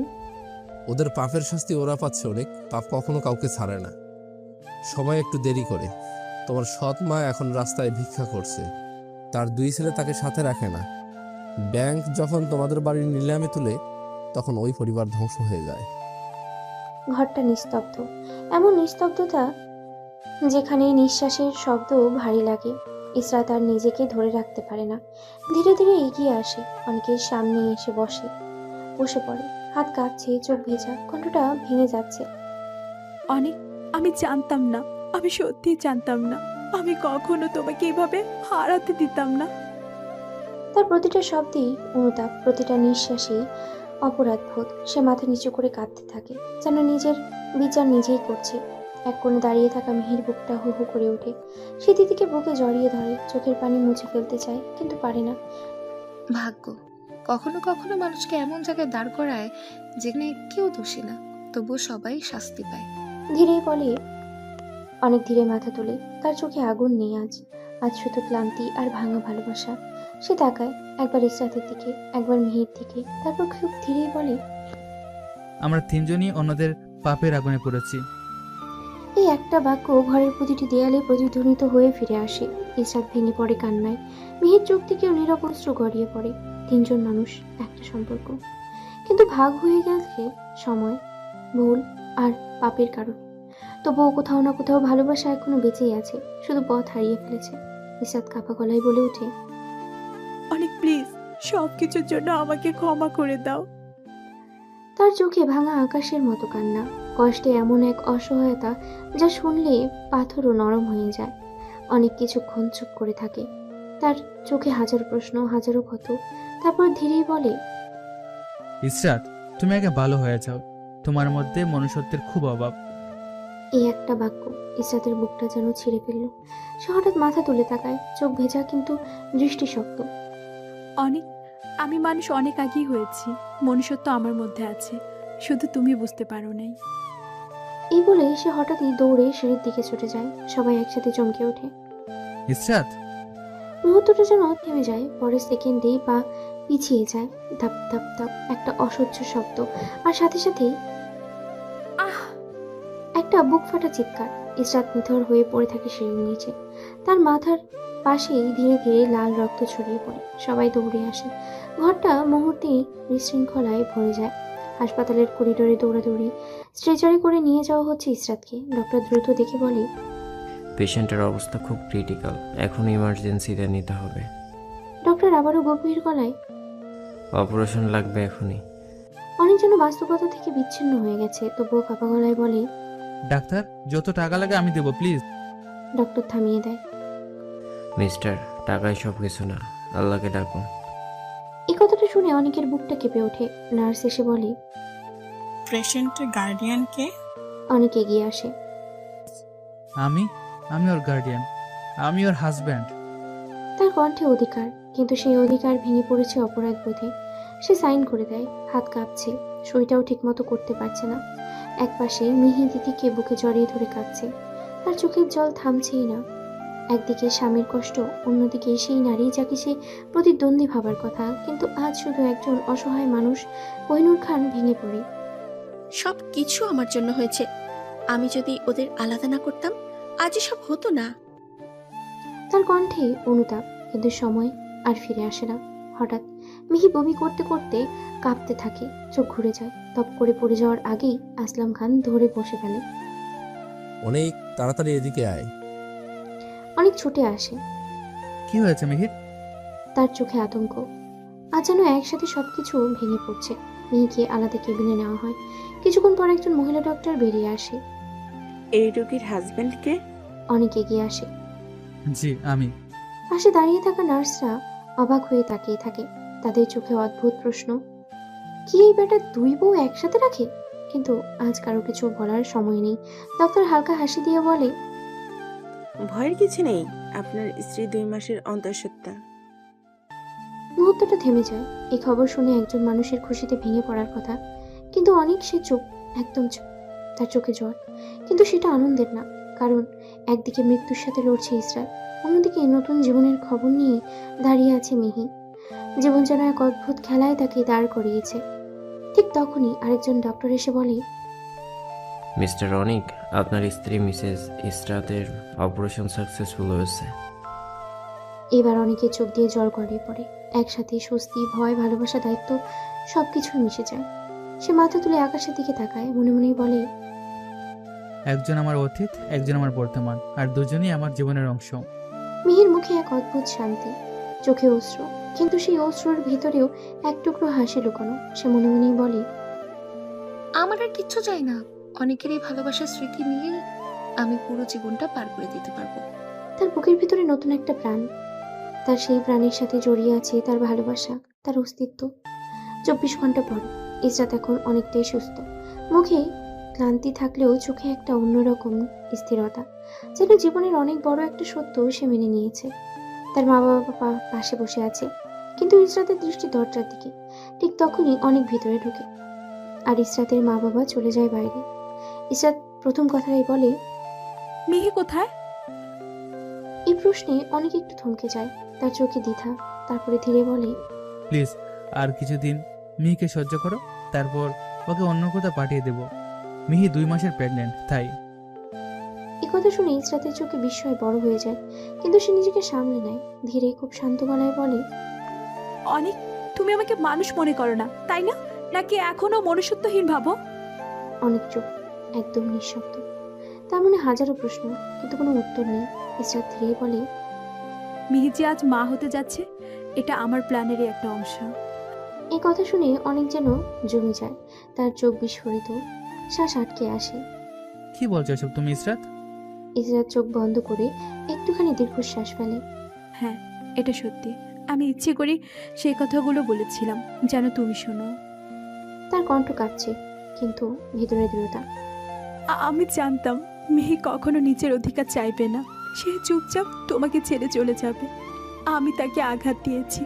S10: ওদের পাপের শাস্তি ওরা পাচ্ছে অনেক। পাপ কখনো কাউকে ছাড়ে না, সময় একটু দেরি করে। তোমার সৎ মা এখন রাস্তায় ভিক্ষা করছে, তার 2 ছেলে তাকে সাথে রাখে না। ব্যাংক যখন তোমাদের বাড়ির নিলামে তুলে, তখন ওই পরিবার ধ্বংস হয়ে যায়।
S2: ঘরটা নিস্তব্ধ, এমন নিস্তব্ধতা যেখানে নিঃশ্বাসের শব্দ ভারী লাগে। ইসরাত আর নিজেকে ধরে রাখতে পারে না, ধীরে ধীরে এগিয়ে আসে, অনেকের সামনে এসে বসে পড়ে। হাত কাঁপছে, চোখ ভেজা, কণ্ঠটা ভেঙে যাচ্ছে।
S1: অনেক, আমি জানতাম না, আমি সত্যিই জানতাম না, আমি কখনো তোমাকে এভাবে হারাতে দিতাম না।
S2: তার প্রতিটা শব্দেই অনুতাপ, প্রতিটা নিঃশ্বাসেই অপরাধবোধ। সে মাথা নিচু করে কাঁদতে থাকে, যেন নিজের বিচার নিজেই করছে। এক কোণে দাঁড়িয়ে থাকা মিহির বুকটা হু হু করে ওঠে। সে দিদিকে বুকে জড়িয়ে ধরে, চোখের পানি মুছে ফেলতে চায়, কিন্তু পারে না।
S5: ভাগ্য কখনো কখনো মানুষকে এমন জায়গায় দাঁড় করায় যেখানে কেউ দোষী না, তবুও সবাই শাস্তি পায়।
S2: ধীরে বলে, অনেক ধীরে মাথা তোলে, তার চোখে আগুন নেই আজ, আজ শুধু ক্লান্তি আর ভাঙা ভালোবাসা। সে তাকায়, একবার ইসরাতের দিকে, একবার মিহির দিকে, তারপর খুব ধীরেই বলে,
S3: আমরা তিনজনই অন্যদের পাপের আগুনে পড়েছি।
S2: এই একটা বাক্য ঘরের প্রতিটি দেয়ালে প্রতিধ্বনিত হয়ে ফিরে আসে। ইসরাত ভেঙে পড়ে কান্নায়। মিহির চোখ থেকেও নীরব অশ্রু গড়িয়ে পড়ে। তিনজন মানুষ, একটা সম্পর্ক, কিন্তু ভাগ হয়ে গেছে সময়, ভুল আর পাপের কারণে। তবুও কোথাও না কোথাও ভালোবাসা এখনো বেঁচেই আছে, শুধু পথ হারিয়ে ফেলেছে। ইসরাত কাঁপা গলায় বলে ওঠে,
S1: অনেক প্লিজ, সবকিছুর জন্য আমাকে ক্ষমা করে দাও।
S2: তার চোখে ভাঙা আকাশের মতো কান্না, কষ্টে এমন এক অসহায়তা যা শুনলে পাথরও নরম হয়ে যায়। অনেক কিছুক্ষণ চুপ করে থাকে, তার চোখে হাজারো প্রশ্ন, হাজারো ক্ষত। তারপর ধীরেই বলে,
S3: ইসরাত, তুমি আগে ভালো হয়ে যাও, তোমার মধ্যে মনুষ্যত্বের খুব অভাব।
S2: এই একটা বাক্য ইসরাতের বুকটা যেন ছিঁড়ে ফেলল। সে হঠাৎ মাথা তুলে তাকায়, চোখ ভেজা কিন্তু দৃষ্টি শক্ত।
S1: অনেক, আমি মানুষ অনেক আগেই হয়েছি, মনুষ্যত্ব আমার মধ্যে আছে, শুধু তুমি বুঝতে পারো নাই।
S2: এই বলে সে হঠাৎই দৌড়ে সিঁড়ির দিকে ছুটে যায়। সবাই একসাথে চমকে ওঠে।
S3: ইসরাত!
S2: মুহূর্তটা যেন থেমে যায়, পরের সেকেন্ডেই পা পিছিয়ে যায়। ধাপ ধাপ ধাপ একটা অসহ্য শব্দ, আর সাথে সাথেই একটা বুক ফাটা চিৎকার। ইসরাত নিথর হয়ে পড়ে থাকে সিঁড়ির নিচে। তার মাথার পাশেই ধীরে ধীরে লাল রক্ত ছড়িয়ে পড়ে। সবাই দৌড়ে আসে। ঘরটা মুহূর্তেই বিশৃঙ্খলায় ভরে যায়। হাসপাতালের করিডোরে দৌড়াদৌড়ি, স্ট্রেচারে করে নিয়ে যাওয়া হচ্ছে ইসরাতকে। ডক্টর দ্রুত দেখে বলে,
S16: পেশেন্টের অবস্থা খুব ক্রিটিক্যাল, এখন ইমার্জেন্সিতে নিতে হবে।
S2: ডক্টর আবারও গভীর গলায়,
S16: অপারেশন লাগবে এখনই।
S2: অনেক যেন বাস্তবতা থেকে বিচ্ছিন্ন হয়ে গেছে, তবুও কাঁপা গলায় বলে,
S3: ডাক্তার, যত টাকা লাগে আমি দেবো, প্লিজ।
S2: ডক্টর থামিয়ে দেয়।
S16: মিস্টার, টাকায় সব কিছু না, আল্লাহকে ডাকুন।
S2: এই কথাটা শুনে অনেকের বুকটা কেঁপে ওঠে। নার্স এসে বলে,
S15: পেশেন্টের গার্ডিয়ানকে।
S2: অনেক এগিয়ে আসে।
S3: আমি ওর গার্ডিয়ান, আমি ওর হাজব্যান্ড।
S2: তার কণ্ঠে অধিকার, কিন্তু সেই অধিকার ভেঙে পড়েছে অপরাধ বোধে। সে সাইন করে দেয়, হাত কাঁপছে, সইটাও ঠিকমতো করতে পারছে না। একপাশে মিহি দিদিকে বুকে জড়িয়ে ধরে কাঁদছে, তার চোখের জল থামছেই না। একদিকে স্বামীর কষ্ট, অন্যদিকে সেই নারী যাকে সে প্রতিদ্বন্দ্বী ভাবার কথা, কিন্তু আজ শুধু একজন অসহায় মানুষ। কোহিনুর খান ভেঙে পড়ে।
S9: সব কিছু আমার জন্য হয়েছে, আমি যদি ওদের আলাদা না করতাম আজ সব হতো না।
S2: তার কণ্ঠে অনুতাপ, কিন্তু সময় আর ফিরে আসে না। হঠাৎ মিহি বমি করতে করতে কাঁপতে থাকে, চোখ ঘুরে যায়। তপ করে পড়ে যাওয়ার আগেই আসলাম খান ধরে বসে ফেলে।
S10: অনেক তাড়াতাড়ি এদিকে আয়।
S2: অনেক ছুটে আসে।
S3: কি হয়েছে মিহির?
S2: তার চোখে আতঙ্ক। আজ যেন একসাথে সবকিছু ভেঙে পড়ছে। মিহিকে আলাদা কেবিনে নেওয়া হয়। কিছুক্ষণ পর একজন মহিলা ডক্টর বেরিয়ে আসে।
S17: এই রোগীর হাজবেন্ডকে?
S2: অনেক এগিয়ে আসে।
S3: জি, আমি।
S2: পাশে দাঁড়িয়ে থাকা নার্সরা অবাক হয়ে তাকিয়ে থাকে, তাদের চোখে অদ্ভুত প্রশ্ন। কি এই বেটা দুই বউ একসাথে রাখে? কিন্তু আজ কারো কিছু বলার সময় নেই। ডক্টর হালকা হাসি দিয়ে বলে,
S17: ভয়ের কিছু নেই, আপনার স্ত্রী 2 মাসের অন্তঃসত্ত্বা।
S2: মুহূর্তটা থেমে যায়। এই খবর শুনে একজন মানুষের খুশিতে ভেঙে পড়ার কথা, কিন্তু অনেক সে চুপ, একদম চুপ। তার চোখে জল, কিন্তু সেটা আনন্দের না, কারণ একদিকে মৃত্যুর সাথে লড়ছে ইসরাত, অন্যদিকে নতুন জীবনের খবর নিয়ে দাঁড়িয়ে আছে মিহি। জীবন যেন এক অদ্ভুত খেলায় তাকে দাঁড় করিয়েছে। ঠিক তখনই আরেকজন ডক্টর এসে বলে,
S16: মিস্টার অনিক, আপনার স্ত্রী মিসেস ইসরাতের অপারেশন সাকসেসফুল হয়েছে।
S2: এবার অনেকের চোখ দিয়ে জল গড়িয়ে পড়ে। একসাথে স্বস্তি, ভয়, ভালোবাসা, দায়িত্ব সবকিছু মিশে যায়। সে মাথা তুলে আকাশের দিকে তাকায়, মনে মনেই বলে,
S3: একজন আমার অতীত, একজন আমার বর্তমান, আর দুজনই আমার জীবনের অংশ।
S2: মিহির মুখে এক অদ্ভুত শান্তি, চোখে অশ্রু, কিন্তু সেই অশ্রুর ভিতরেও এক টুকরো হাসি লুকানো। সে মনে মনেই বলে,
S5: আমার আর কিচ্ছু চাই না, অনেকের এই ভালোবাসার স্মৃতি নিয়ে আমি পুরো জীবনটা পার করে দিতে পারবো।
S2: তার বুকের ভিতরে নতুন একটা প্রাণ। তার সেই প্রাণের সাথে জড়িয়ে আছে তার ভালোবাসা, তার অস্তিত্ব। 24 ঘন্টা পর ইসরাত এখন অনেকটাই সুস্থ। মুখে ক্লান্তি থাকলেও চোখে একটা অন্যরকম স্থিরতা, যেন জীবনের অনেক বড় একটা সত্য সে মেনে নিয়েছে। তার মা বাবা পাশে বসে আছে, কিন্তু ইসরাতের দৃষ্টি দরজার দিকে। ঠিক তখনই অনেক ভিতরে ঢোকে, আর ইসরাতের মা বাবা চলে যায় বাইরে। ইসরাত প্রথম কথাই বলে,
S1: মিহি কোথায়?
S2: এই প্রশ্নে অনেক একটু থমকে যায়, তার চোখে দ্বিধা, তারপরে ধীরে বলে,
S3: প্লিজ আর কিছুদিন মিহিকে সহ্য করো, তারপর ওকে অন্য কোথাও পাঠিয়ে দেব। মিহি 2 মাসের প্রেগনেন্ট, তাই।
S2: এই কথা শুনে ইসরাতের চোখে বিস্ময় বড় হয়ে যায়, কিন্তু সে নিজেকে সামলে নেয়। ধীরে খুব শান্ত গলায় বলে,
S1: অনেক, তুমি আমাকে মানুষ মনে করো না তাই না, নাকি এখনো মনুষ্যত্বহীন ভাবো?
S2: অনেক চুপ, একদম নিঃশব্দ। তার মনে হাজারো প্রশ্ন, কিন্তু কোনো উত্তর নেই। ইসরাত ধীরে বলে,
S1: মিহি যে আজ মা হতে যাচ্ছে, এটা আমার প্ল্যানেরই একটা অংশ।
S2: এই কথা শুনে অনেক যেন জমে যায়, তার চোখ বিস্ফোরিত, শ্বাস আটকে আসে।
S3: কি বলছো এসব তুমি ইসরাত?
S2: ইসরাত চোখ বন্ধ করে একটুখানি দীর্ঘশ্বাস ফেলে।
S1: হ্যাঁ, এটা সত্যি। আমি ইচ্ছে করি সেই কথাগুলো বলেছিলাম যেন তুমি শোনো।
S2: তার কণ্ঠ কাঁপছে, কিন্তু ভিতরে দৃঢ়তা।
S1: আমি জানতাম মিহি কখনো নিজের অধিকার চাইবে না, সে চুপচাপ তোমাকে ছেড়ে চলে যাবে। আমি তাকে আঘাত দিয়েছি,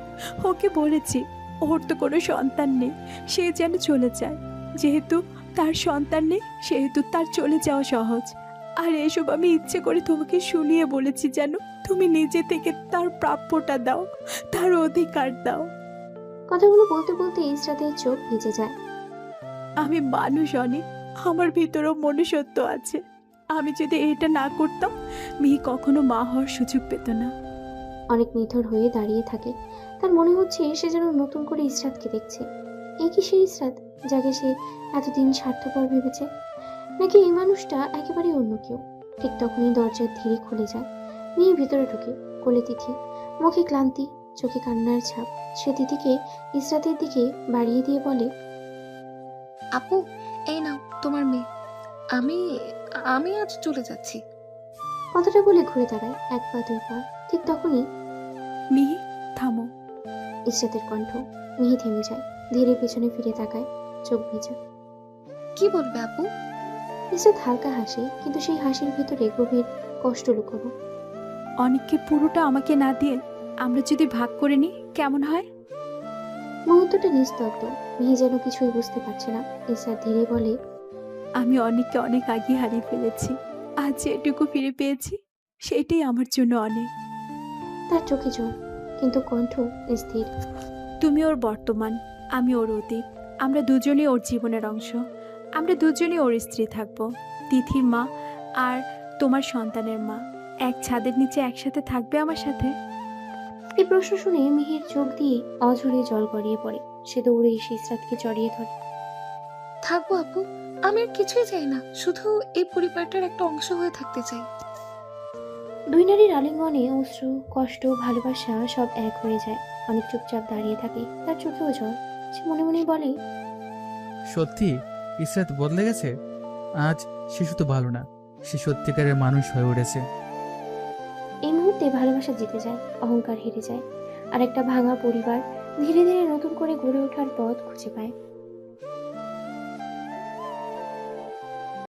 S1: ওকে বলেছি ওর তো কোনো সন্তান নেই, সে যেন চলে যায়। যেহেতু তার সন্তান নেই, সেহেতু তার চলে যাওয়া সহজ। আর এসব আমি ইচ্ছে করে তোমাকে শুনিয়ে বলেছি যেন তুমি নিজে থেকে তার প্রাপ্যটা দাও, তার অধিকার দাও।
S2: কথাগুলো বলতে বলতে ইসরাতের চোখ ভিজে যায়।
S1: আমি মানুষ অনেক, আমার ভিতরেও মনুষ্যত্ব আছে। আমি যদি এটা না করতাম, মিহি কখনো মা হওয়ার সুযোগ পেত না।
S2: অনেক নিথর হয়ে দাঁড়িয়ে থাকে, তার মনে হচ্ছে সে যেন নতুন করে ইসরাতকে দেখছে। এই কি সেই ইসরাত যাকে সে এতদিন স্বার্থপর ভেবেছে, নাকি এই মানুষটা একেবারেই অন্য কেউ? ঠিক তখনই দরজা ধীরে খুলে যায়। মেয়ে ভিতরে ঢুকে, কোলে তিথি, মুখে ক্লান্তি, চোখে কান্নার ছাপ। সে তিথিকে ইসরাতের দিকে বাড়িয়ে দিয়ে বলে,
S5: আপু, এই নাও তোমার মেয়ে। আমি আমি আজ চলে যাচ্ছি।
S2: কথাটা বলে ঘুরে দাঁড়ায়, 1 পা 2 পা। ঠিক তখনই
S1: মিহি, থামো।
S2: ইসরাতের কণ্ঠ। মিহি থেমে যায়, ধীরে পেছনে ফিরে তাকায়, চোখ ভেজা।
S5: কি বলবে আপু?
S2: ইসরাত হালকা হাসে, কিন্তু সেই হাসির ভিতরে গভীর কষ্ট লুকোনো।
S1: অনেককে পুরোটা আমাকে না দিয়ে আমরা যদি ভাগ করে নিই কেমন হয়?
S2: মুহূর্তটা নিস্তব্ধ, মিহি যেন কিছুই বুঝতে পারছে না। ইসরাত ধীরে বলে,
S1: আমি অনেককে অনেক আগে হারিয়ে ফেলেছি, আজ যেটুকু ফিরে পেয়েছি সেটাই আমার জন্য অনেক।
S2: তার চোখে জল, কিন্তু কণ্ঠ স্থির।
S1: তুমি ওর বর্তমান, আমি ওর অতীত। আমরা দুজনেই ওর জীবনের অংশ। আমরা দুজনেই ওর স্ত্রী থাকবো, তিথির মা আর তোমার সন্তানের মা। এক ছাদের নিচে একসাথে থাকবে আমার সাথে?
S2: এই প্রশ্ন শুনে মিহির চোখ দিয়ে অঝরে জল গড়িয়ে পড়ে। সে দৌড়ে এসে ইসরাতকে জড়িয়ে ধরে।
S5: থাকবো আপু, আমি আর কিছুই চাই না, শুধু এই পরিবারটার একটা অংশ হয়ে থাকতে চাই।
S2: দুই নারীর আলিঙ্গনে অশ্রু, কষ্ট, ভালোবাসা সব এক হয়ে যায়। অনেক চুপচাপ দাঁড়িয়ে থাকে, তার চোখেও জল। সে মনে মনে বলে,
S3: সত্যি ইসরাত বদলে গেছে। আজ সে শুধু ভালো না, সে সত্যিকারের মানুষ হয়ে উঠেছে।
S2: এই মুহূর্তে ভালোবাসা জিতে যায়, অহংকার হেরে যায়, আর একটা ভাঙা পরিবার ধীরে ধীরে নতুন করে গড়ে ওঠার পথ খুঁজে পায়।